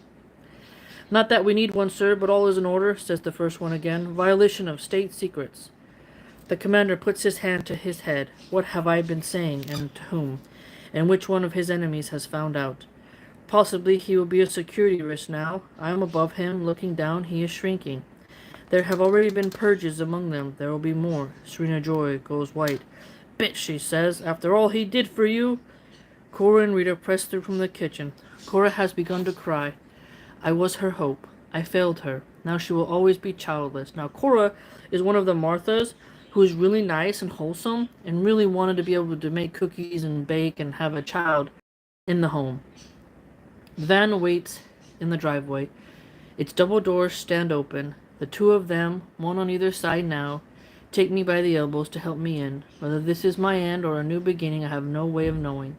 Not that we need one, sir, but all is in order, says the first one again. Violation of state secrets. The commander puts his hand to his head. What have I been saying, and to whom? And which one of his enemies has found out? Possibly he will be a security risk now. I am above him, looking down. He is shrinking. There have already been purges among them. There will be more. Serena Joy goes white. Bitch, she says. After all he did for you. Cora and Rita press through from the kitchen. Cora has begun to cry. I was her hope. I failed her. Now she will always be childless. Now Cora is one of the Marthas who is really nice and wholesome and really wanted to be able to make cookies and bake and have a child in the home. The van waits in the driveway. Its double doors stand open. The two of them, one on either side now, take me by the elbows to help me in. Whether this is my end or a new beginning, I have no way of knowing.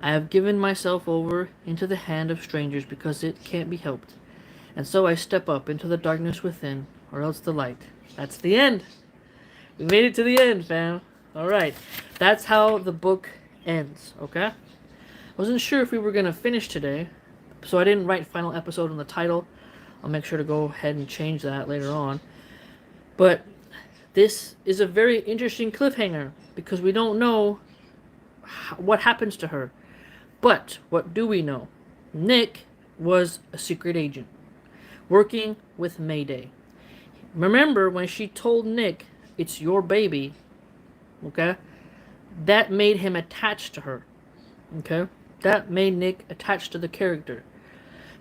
I have given myself over into the hand of strangers because it can't be helped. And so I step up into the darkness within, or else the light. That's the end. We made it to the end, fam. Alright. That's how the book ends, okay? Wasn't sure if we were going to finish today, so I didn't write final episode in the title. I'll make sure to go ahead and change that later on. But this is a very interesting cliffhanger because we don't know what happens to her. But what do we know? Nick was a secret agent working with Mayday. Remember when she told Nick, it's your baby, okay? That made him attached to her, okay? That made Nick attached to the character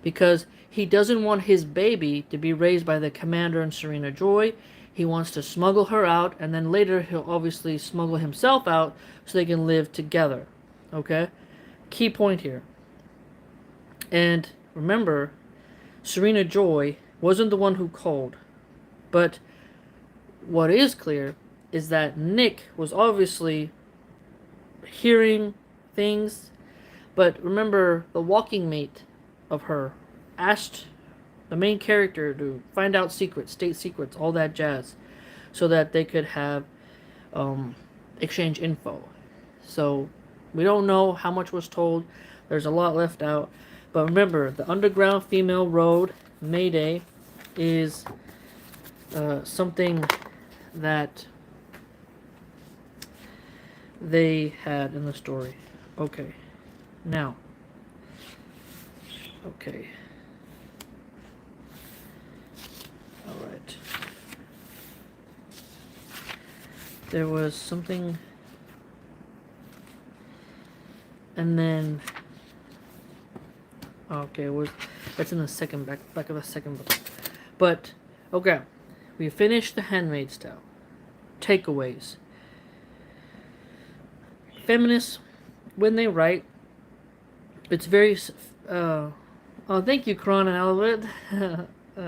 because he doesn't want his baby to be raised by the commander and Serena Joy. He wants to smuggle her out, and then later he'll obviously smuggle himself out so they can live together, okay? Key point here. And remember, Serena Joy wasn't the one who called. But what is clear is that Nick was obviously hearing things. But remember, the walking mate of her asked the main character to find out secrets, state secrets, all that jazz, so that they could have exchange info. So we don't know how much was told. There's a lot left out. But remember, the Underground Female Road Mayday is something that they had in the story. Okay. Now. Okay. Alright. There was something... And then, okay, that's in the second back of the second book. But okay, we finished the Handmaid's Tale. Takeaways. Feminists, when they write, it's very. Oh, thank you, Kron and Albert.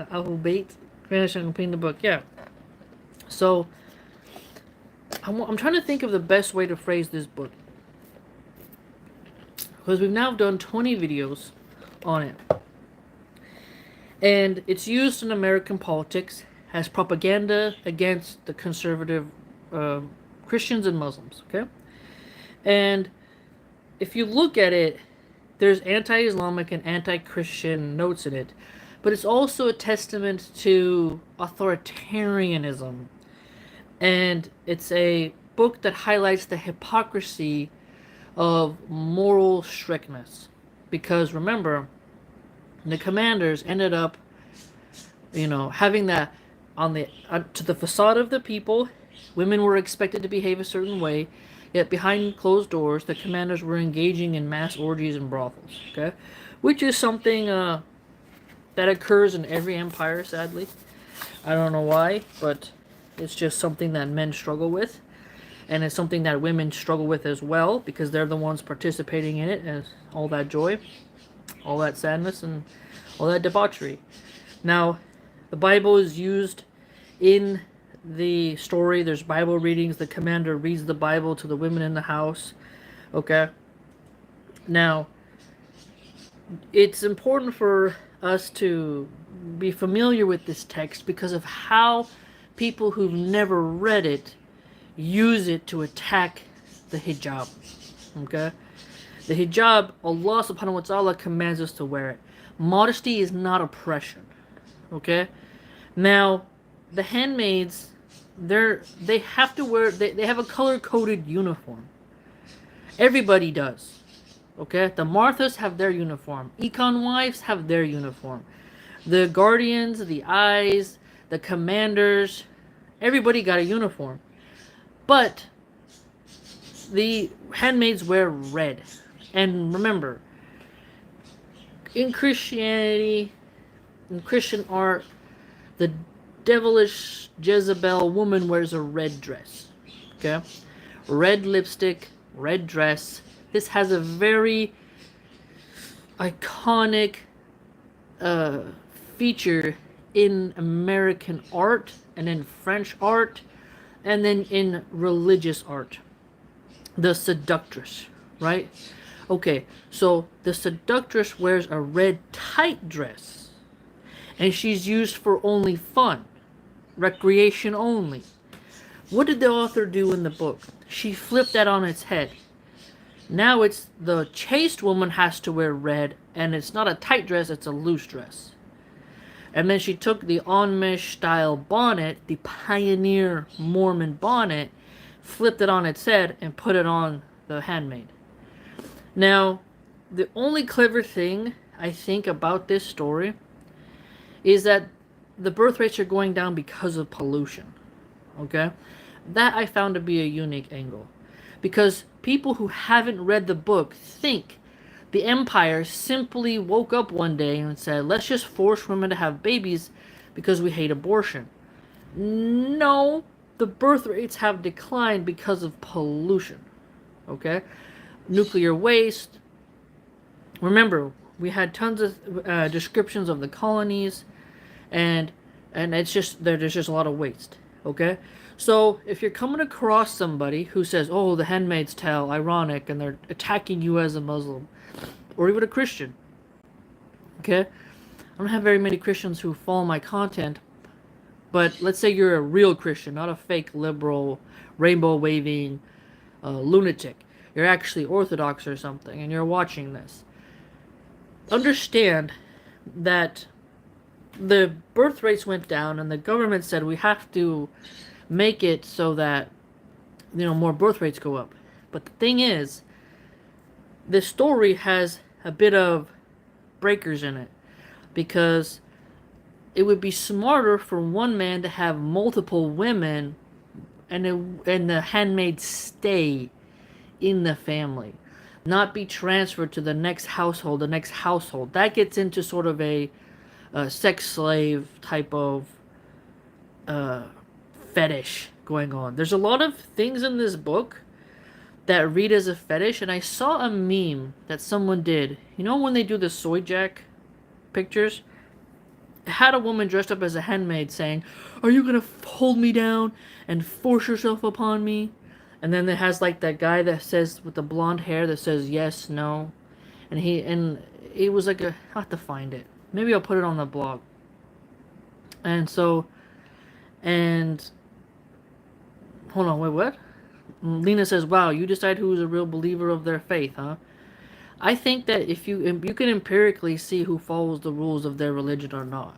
Albert, Granish and completing the book. Yeah. So, I'm trying to think of the best way to phrase this book. Because we've now done 20 videos on it. And it's used in American politics as propaganda against the conservative Christians and Muslims, okay? And if you look at it, there's anti-Islamic and anti-Christian notes in it. But it's also a testament to authoritarianism. And it's a book that highlights the hypocrisy of moral strictness. Because remember, the commanders ended up, having that on the to the facade of the people. Women were expected to behave a certain way, yet behind closed doors, the commanders were engaging in mass orgies and brothels. Okay, which is something that occurs in every empire, sadly. I don't know why, but it's just something that men struggle with. And it's something that women struggle with as well, because they're the ones participating in it, and all that joy, all that sadness, and all that debauchery. Now, the Bible is used in the story. There's Bible readings. The commander reads the Bible to the women in the house. Okay? Now, it's important for us to be familiar with this text because of how people who've never read it use it to attack the hijab. Okay? The hijab, Allah subhanahu wa ta'ala commands us to wear it. Modesty is not oppression. Okay? Now, the handmaids, they have to wear, they have a color-coded uniform. Everybody does. Okay? The Marthas have their uniform. Econ wives have their uniform. The guardians, the eyes, the commanders, everybody got a uniform. But the handmaids wear red. And remember, in Christianity, in Christian art, the devilish Jezebel woman wears a red dress. Okay? Red lipstick, red dress. This has a very iconic feature in American art and in French art and then in religious art. The seductress, right? Okay, so the seductress wears a red tight dress and she's used for only fun, recreation only. What did the author do in the book? She flipped that on its head. Now it's the chaste woman has to wear red, and it's not a tight dress, it's a loose dress. And then she took the Amish style bonnet, the pioneer Mormon bonnet, flipped it on its head, and put it on the handmaid. Now, the only clever thing I think about this story is that the birth rates are going down because of pollution. Okay? That I found to be a unique angle. Because people who haven't read the book think the empire simply woke up one day and said, let's just force women to have babies because we hate abortion. No, the birth rates have declined because of pollution. Okay? Nuclear waste. Remember, we had tons of descriptions of the colonies, and it's just there's just a lot of waste. Okay? So, if you're coming across somebody who says, oh, the Handmaid's Tale, ironic, and they're attacking you as a Muslim, or even a Christian, okay? I don't have very many Christians who follow my content, but let's say you're a real Christian, not a fake liberal, rainbow-waving lunatic. You're actually Orthodox or something, and you're watching this. Understand that the birth rates went down, and the government said we have to make it so that, you know, more birth rates go up. But the thing is, this story has a bit of breakers in it, because it would be smarter for one man to have multiple women and the handmaid stay in the family, not be transferred to the next household. That gets into sort of a sex slave type of fetish going on. There's a lot of things in this book that read as a fetish, and I saw a meme that someone did. You know when they do the soy jack pictures? It had a woman dressed up as a handmaid saying, are you gonna hold me down and force yourself upon me? And then it has like that guy that says, with the blonde hair, that says yes, no. And it was like I'll have to find it. Maybe I'll put it on the blog. And so, hold on, wait, what? Lena says, wow, you decide who's a real believer of their faith, huh? I think that if you can empirically see who follows the rules of their religion or not.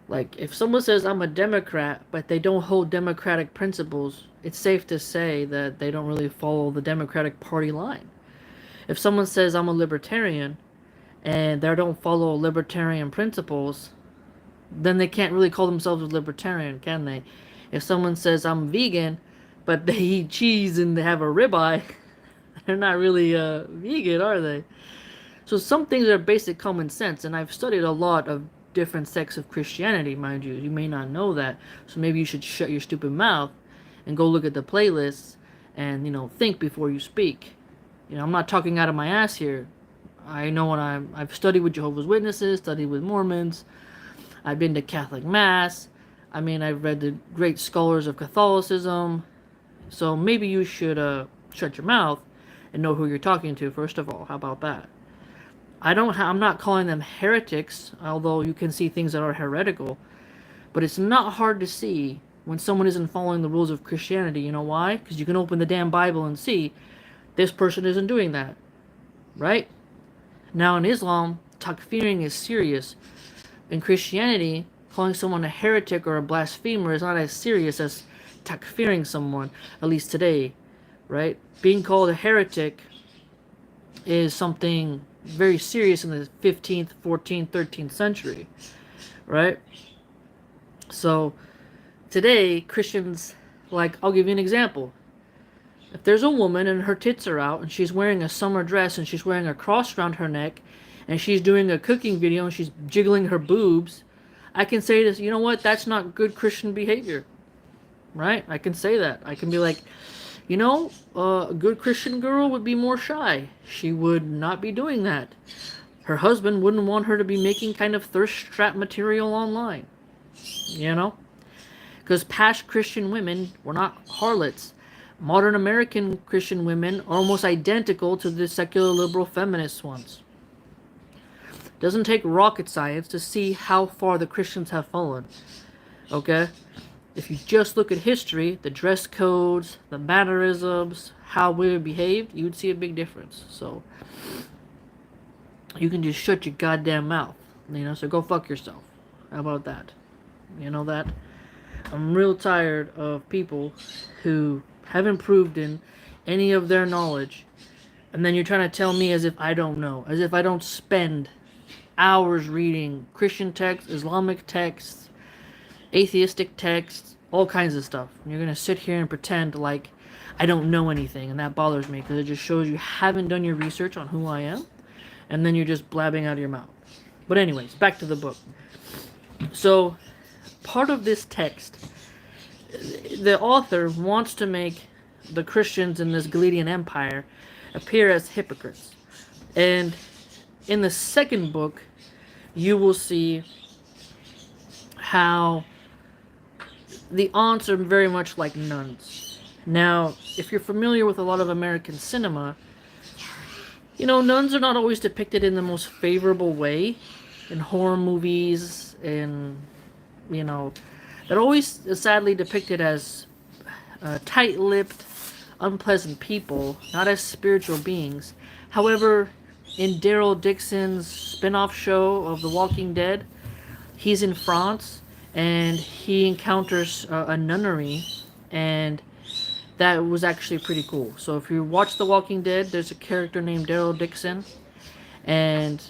Like, if someone says, I'm a Democrat, but they don't hold democratic principles, it's safe to say that they don't really follow the Democratic Party line. If someone says, I'm a libertarian, and they don't follow libertarian principles, then they can't really call themselves a libertarian, can they? If someone says, I'm vegan, but they eat cheese and they have a ribeye, they're not really vegan, are they? So some things are basic common sense, and I've studied a lot of different sects of Christianity, mind you. You may not know that, so maybe you should shut your stupid mouth and go look at the playlists and, you know, think before you speak. You know, I'm not talking out of my ass here. I know I've studied with Jehovah's Witnesses, studied with Mormons. I've been to Catholic Mass. I mean, I've read the great scholars of Catholicism. So maybe you should shut your mouth and know who you're talking to, first of all. How about that? I'm not calling them heretics, although you can see things that are heretical. But it's not hard to see when someone isn't following the rules of Christianity. You know why? Because you can open the damn Bible and see this person isn't doing that, right? Now in Islam, takfiring is serious. In Christianity, calling someone a heretic or a blasphemer is not as serious as takfiring someone, at least today, right? Being called a heretic is something very serious in the 15th, 14th, 13th century, right? So today, Christians, like, I'll give you an example. If there's a woman and her tits are out and she's wearing a summer dress and she's wearing a cross around her neck and she's doing a cooking video and she's jiggling her boobs, I can say this, you know what, that's not good Christian behavior, right? I can say that. I can be like, you know, a good Christian girl would be more shy. She would not be doing that. Her husband wouldn't want her to be making kind of thirst trap material online, you know? Because past Christian women were not harlots. Modern American Christian women are almost identical to the secular liberal feminist ones. Doesn't take rocket science to see how far the Christians have fallen. Okay? If you just look at history, the dress codes, the mannerisms, how women behaved, you would see a big difference. So, you can just shut your goddamn mouth. You know, so go fuck yourself. How about that? You know that? I'm real tired of people who have improved in any of their knowledge, and then you're trying to tell me as if I don't know, as if I don't spend hours reading Christian texts, Islamic texts, atheistic texts, all kinds of stuff. And you're gonna sit here and pretend like I don't know anything, and that bothers me because it just shows you haven't done your research on who I am, and then you're just blabbing out of your mouth. But anyways, back to the book. So, part of this text, the author wants to make the Christians in this Galilean Empire appear as hypocrites. And in the second book, you will see how the aunts are very much like nuns. Now, if you're familiar with a lot of American cinema, you know, nuns are not always depicted in the most favorable way in horror movies, and, you know, they're always sadly depicted as tight-lipped, unpleasant people, not as spiritual beings. However, in Daryl Dixon's spin-off show of The Walking Dead, he's in France, and he encounters a nunnery, and that was actually pretty cool. So if you watch The Walking Dead, there's a character named Daryl Dixon, and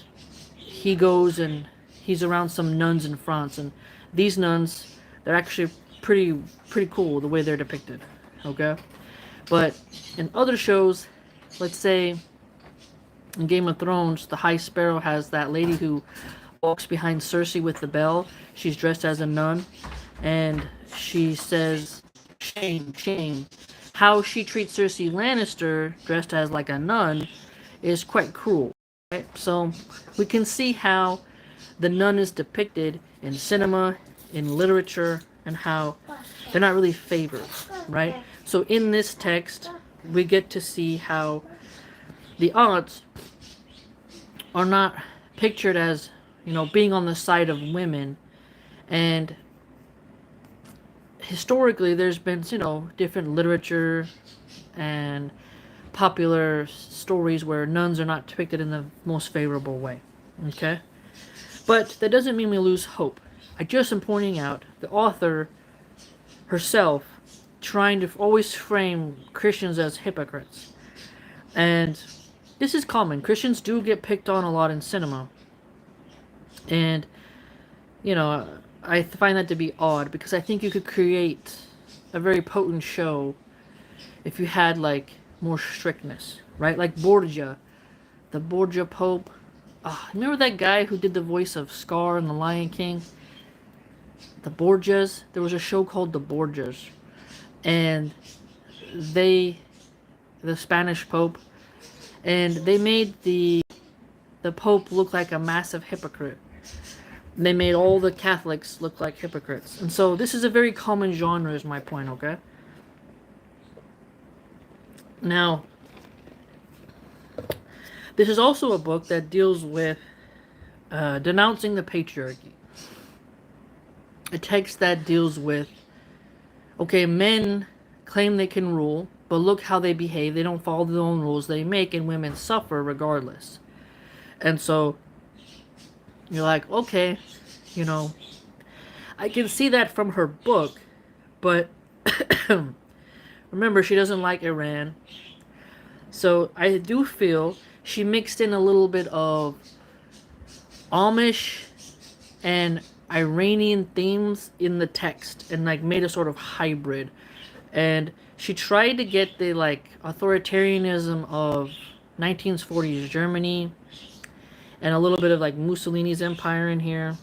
he goes and he's around some nuns in France, and these nuns, they're actually pretty cool the way they're depicted, okay? But in other shows, let's say in Game of Thrones, the High Sparrow has that lady who walks behind Cersei with the bell. She's dressed as a nun, and she says, "Shame, shame." How she treats Cersei Lannister, dressed as like a nun, is quite cruel, right? So we can see how the nun is depicted in cinema, in literature, and how they're not really favored, right? So in this text, we get to see how the aunts are not pictured as, you know, being on the side of women. And historically, there's been, you know, different literature and popular stories where nuns are not depicted in the most favorable way, okay? But that doesn't mean we lose hope. I just am pointing out the author herself trying to always frame Christians as hypocrites. And this is common. Christians do get picked on a lot in cinema. And, you know, I find that to be odd because I think you could create a very potent show if you had, like, more strictness, right? Like Borgia, the Borgia Pope. Remember that guy who did the voice of Scar in The Lion King? The Borgias. There was a show called The Borgias. And the Spanish Pope, and they made the Pope look like a massive hypocrite. They made all the Catholics look like hypocrites. And so this is a very common genre, is my point, okay? Now, this is also a book that deals with denouncing the patriarchy. A text that deals with Okay, men claim they can rule, but look how they behave. They don't follow their own rules they make, and women suffer regardless. And so you're like, okay, you know, I can see that from her book, but remember, she doesn't like Iran. So I do feel she mixed in a little bit of Amish and Iranian themes in the text and like made a sort of hybrid. And she tried to get the like authoritarianism of 1940s Germany and a little bit of like Mussolini's empire in here.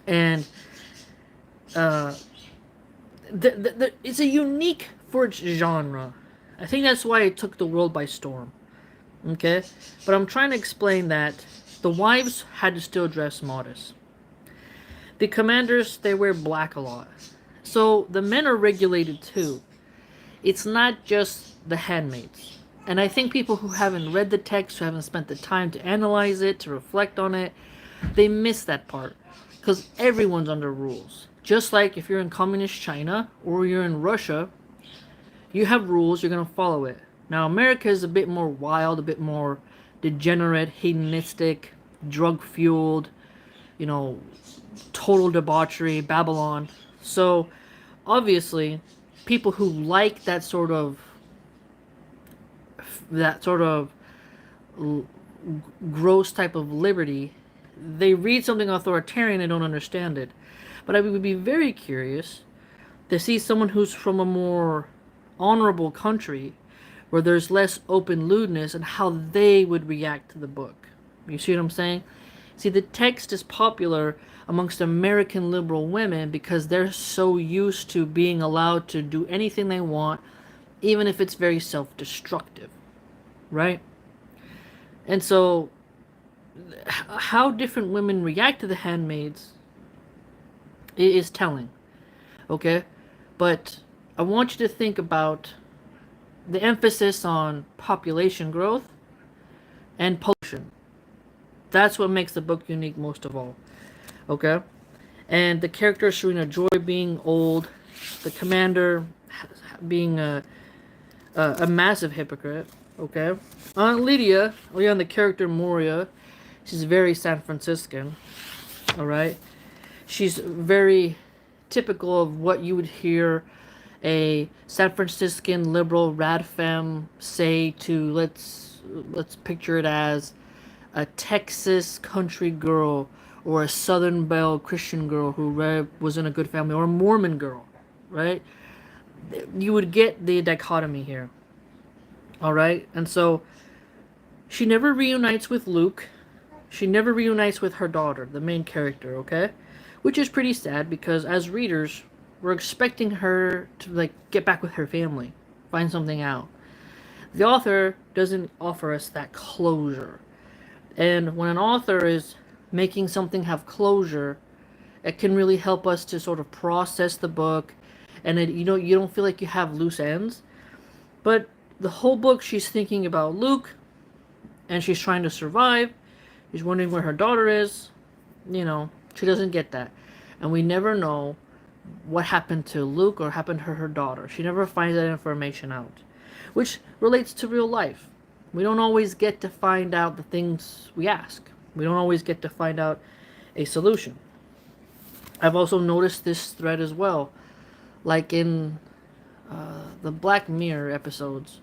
And uh, it's a unique for its genre. I think that's why it took the world by storm. Okay? But I'm trying to explain that the wives had to still dress modest. The commanders, they wear black a lot. So the men are regulated too. It's not just the handmaids. And I think people who haven't read the text, who haven't spent the time to analyze it, to reflect on it, they miss that part. Because everyone's under rules. Just like if you're in communist China or you're in Russia, you have rules, you're going to follow it. Now, America is a bit more wild, a bit more degenerate, hedonistic, drug fueled, you know, total debauchery, Babylon. So, obviously, people who like that sort of gross type of liberty, they read something authoritarian and don't understand it. But I would be very curious to see someone who's from a more honorable country where there's less open lewdness and how they would react to the book. You see what I'm saying? See, the text is popular amongst American liberal women because they're so used to being allowed to do anything they want, even if it's very self-destructive, right? And so, how different women react to the handmaids is telling, okay? But I want you to think about the emphasis on population growth and pollution. That's what makes the book unique most of all. Okay? And the character Serena Joy being old, the commander being a massive hypocrite. Okay? Aunt Lydia, the character Moria, she's very San Franciscan. Alright? She's very typical of what you would hear a San Franciscan liberal rad femme say to, let's picture it as a Texas country girl or a Southern Belle Christian girl who was in a good family, or a Mormon girl, right? You would get the dichotomy here. All right? And so she never reunites with Luke. She never reunites with her daughter, the main character, okay? Which is pretty sad because as readers, we're expecting her to like get back with her family, find something out. The author doesn't offer us that closure. And when an author is making something have closure, it can really help us to sort of process the book, and you don't feel like you have loose ends. But the whole book, she's thinking about Luke, and she's trying to survive. She's wondering where her daughter is. She doesn't get that, and we never know what happened to Luke or happened to her daughter. She never finds that information out, which relates to real life. We don't always get to find out the things we ask. We don't always get to find out a solution. I've also noticed this thread as well, like in the Black Mirror episodes.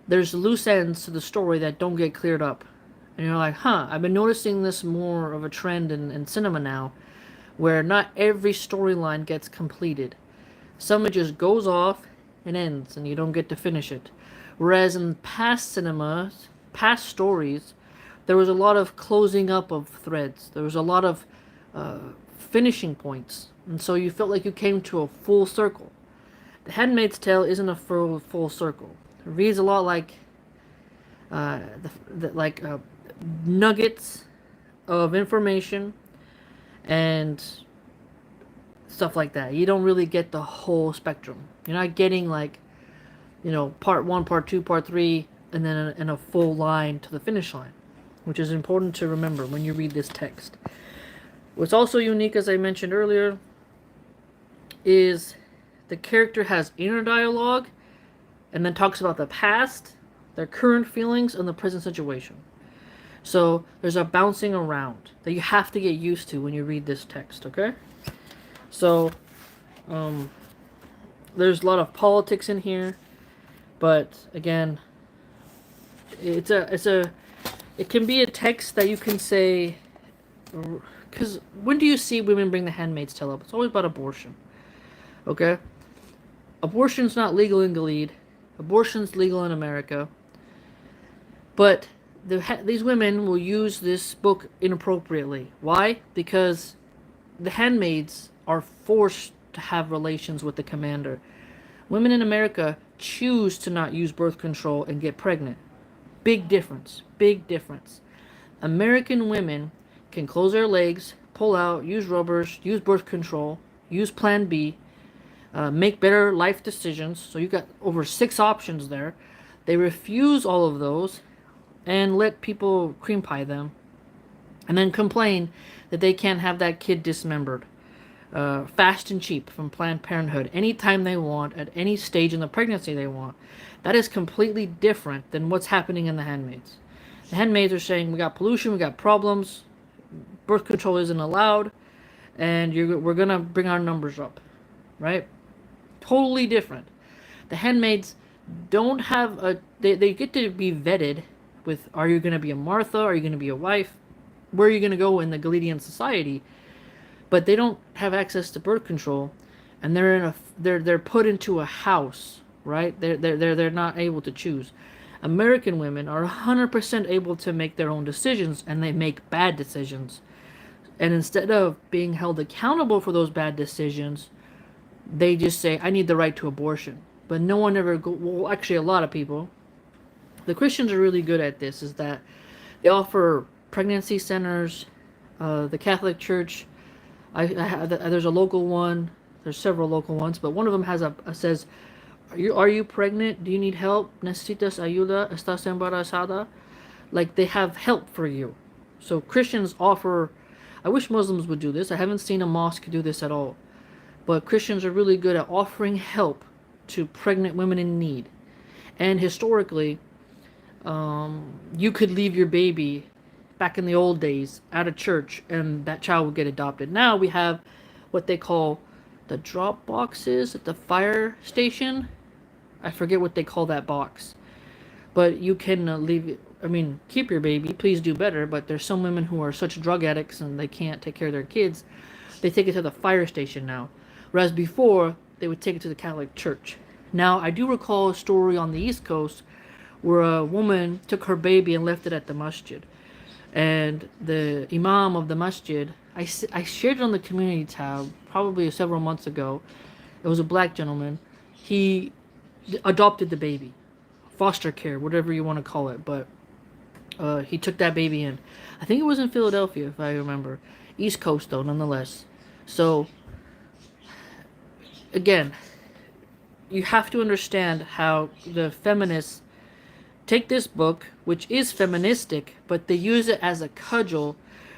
There's loose ends to the story that don't get cleared up. And you're like, I've been noticing this more of a trend in cinema now, where not every storyline gets completed. Some it just goes off and ends, and you don't get to finish it. Whereas in past cinemas, past stories, there was a lot of closing up of threads. There was a lot of finishing points. And so you felt like you came to a full circle. The Handmaid's Tale isn't a full circle. It reads a lot like nuggets of information and stuff like that. You don't really get the whole spectrum. You're not getting part 1, part 2, part 3, and then in a full line to the finish line, which is important to remember when you read this text. What's also unique, as I mentioned earlier, is the character has inner dialogue and then talks about the past, their current feelings, and the present situation. So there's a bouncing around that you have to get used to when you read this text, okay? So there's a lot of politics in here, but again, it can be a text that you can say, because when do you see women bring the Handmaid's Tale up? It's always about abortion, okay? Abortion's not legal in Gilead. Abortion's legal in America. But these women will use this book inappropriately. Why? Because the handmaids are forced to have relations with the commander. Women in America choose to not use birth control and get pregnant. Big difference. Big difference. American women can close their legs, pull out, use rubbers, use birth control, use Plan B, make better life decisions. So you've got over 6 options there. They refuse all of those and let people cream pie them, and then complain that they can't have that kid dismembered, fast and cheap from Planned Parenthood anytime they want, at any stage in the pregnancy they want. That is completely different than what's happening in the Handmaids. The Handmaids are saying, we got pollution, we got problems, birth control isn't allowed, and we're going to bring our numbers up, right? Totally different. The Handmaids don't have they get to be vetted with, are you going to be a Martha, are you going to be a wife, where are you going to go in the Galedian society, but they don't have access to birth control, and they're put into a house, right? They're not able to choose. American women are 100% able to make their own decisions, and they make bad decisions. And instead of being held accountable for those bad decisions, they just say, I need the right to abortion. But no one ever well, actually a lot of people. The Christians are really good at this, is that they offer pregnancy centers. The Catholic Church, there's a local one. There's several local ones, but one of them has says, are you pregnant? Do you need help? ¿Necesitas ayuda? ¿Estás embarazada? Like, they have help for you. So Christians offer, I wish Muslims would do this. I haven't seen a mosque do this at all. But Christians are really good at offering help to pregnant women in need. And historically, you could leave your baby back in the old days at a church and that child would get adopted. Now we have what they call the drop boxes at the fire station. I forget what they call that box. But you can leave it. I mean, keep your baby. Please do better. But there's some women who are such drug addicts and they can't take care of their kids. They take it to the fire station now. Whereas before, they would take it to the Catholic Church. Now, I do recall a story on the East Coast where a woman took her baby and left it at the masjid. And the imam of the masjid, I shared it on the community tab probably several months ago. It was a black gentleman. He adopted the baby. Foster care, whatever you want to call it. But he took that baby in. I think it was in Philadelphia, if I remember. East Coast, though, nonetheless. So, again, you have to understand how the feminists take this book, which is feministic, but they use it as a cudgel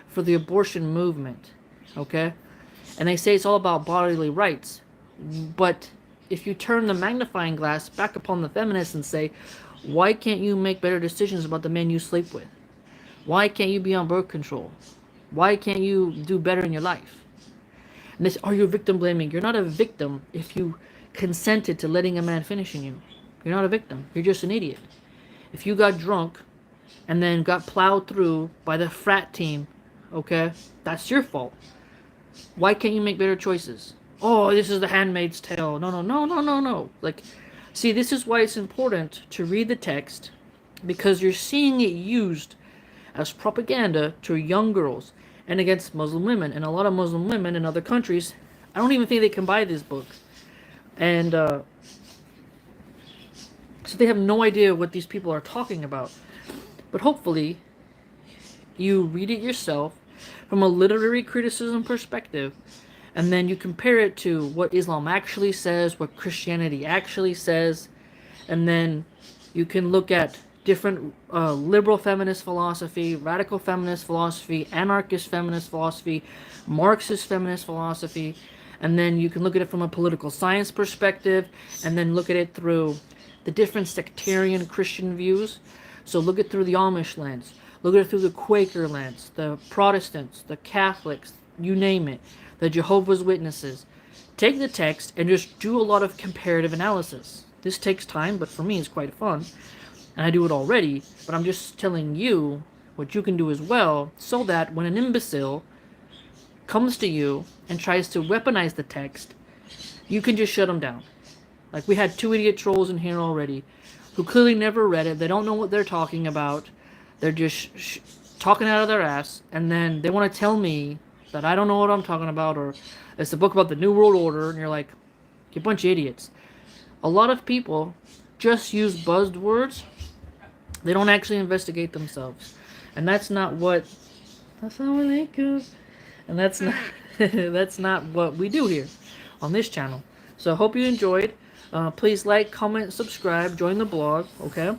for the abortion movement, okay? And they say it's all about bodily rights. But if you turn the magnifying glass back upon the feminists and say, why can't you make better decisions about the men you sleep with? Why can't you be on birth control? Why can't you do better in your life? And this, are you victim blaming? You're not a victim if you consented to letting a man finish in you. You're not a victim. You're just an idiot. If you got drunk and then got plowed through by the frat team, okay, that's your fault. Why can't you make better choices? Oh, this is the Handmaid's Tale. No. Like, see, this is why it's important to read the text, because you're seeing it used as propaganda to young girls and against Muslim women. And a lot of Muslim women in other countries, I don't even think they can buy these books. And so they have no idea what these people are talking about. But hopefully, you read it yourself from a literary criticism perspective, and then you compare it to what Islam actually says, what Christianity actually says, and then you can look at different liberal feminist philosophy, radical feminist philosophy, anarchist feminist philosophy, Marxist feminist philosophy, And then you can look at it from a political science perspective, and then look at it through the different sectarian Christian views. So look at it through the Amish lens, look at it through the Quaker lens, the Protestants, the Catholics, you name it, the Jehovah's Witnesses. Take the text and just do a lot of comparative analysis. This takes time, but for me it's quite fun. And I do it already, but I'm just telling you what you can do as well, so that when an imbecile comes to you and tries to weaponize the text, you can just shut them down. Like, we had 2 idiot trolls in here already who clearly never read it. They don't know what they're talking about. They're just talking out of their ass, and then they want to tell me that I don't know what I'm talking about, or it's a book about the New World Order, and you're like, you're a bunch of idiots. A lot of people just use buzzwords. They don't actually investigate themselves. And that's not what they do. And that's not that's not what we do here on this channel. So I hope you enjoyed. Please like, comment, subscribe, join the blog, okay?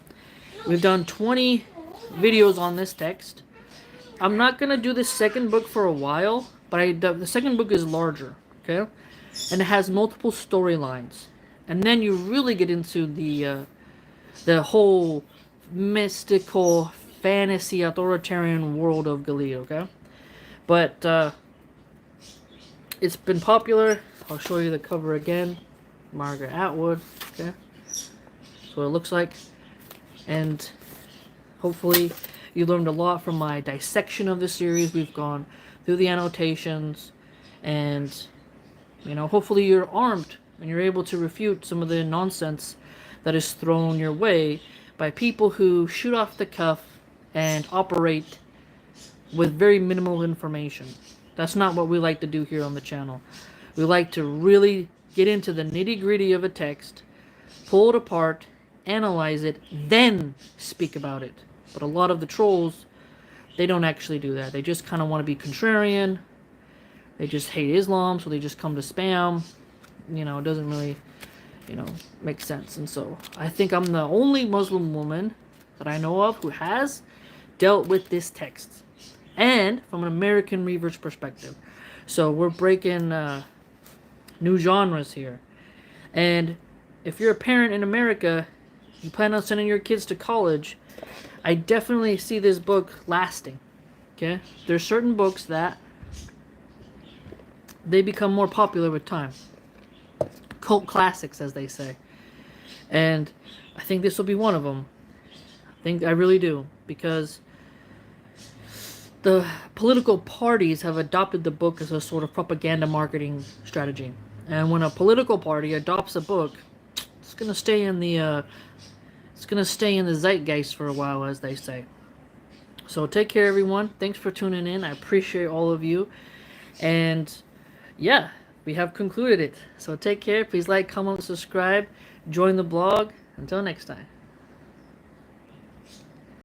We've done 20 videos on this text. I'm not going to do the second book for a while, but the second book is larger, okay? And it has multiple storylines. And then you really get into the whole mystical, fantasy, authoritarian world of Gilead, okay? But it's been popular. I'll show you the cover again. Margaret Atwood, okay? That's what it looks like. And hopefully you learned a lot from my dissection of the series. We've gone through the annotations, and, you know, hopefully you're armed and you're able to refute some of the nonsense that is thrown your way by people who shoot off the cuff and operate with very minimal information. That's not what we like to do here on the channel. We like to really get into the nitty-gritty of a text, pull it apart, analyze it, then speak about it. But a lot of the trolls, they don't actually do that. They just kind of want to be contrarian. They just hate Islam, so they just come to spam. You know, it doesn't really, you know, make sense. And so I think I'm the only Muslim woman that I know of who has dealt with this text, and from an American reader's perspective. So we're breaking new genres here. And if you're a parent in America, you plan on sending your kids to college, I definitely see this book lasting. Okay? There's certain books that they become more popular with time. Cult classics, as they say. And I think this will be one of them. I really do, because the political parties have adopted the book as a sort of propaganda marketing strategy. And when a political party adopts a book, it's gonna stay in the zeitgeist for a while, as they say. So take care, everyone. Thanks for tuning in. I appreciate all of you. And yeah, we have concluded it. So take care. Please like, comment, subscribe, join the blog. Until next time.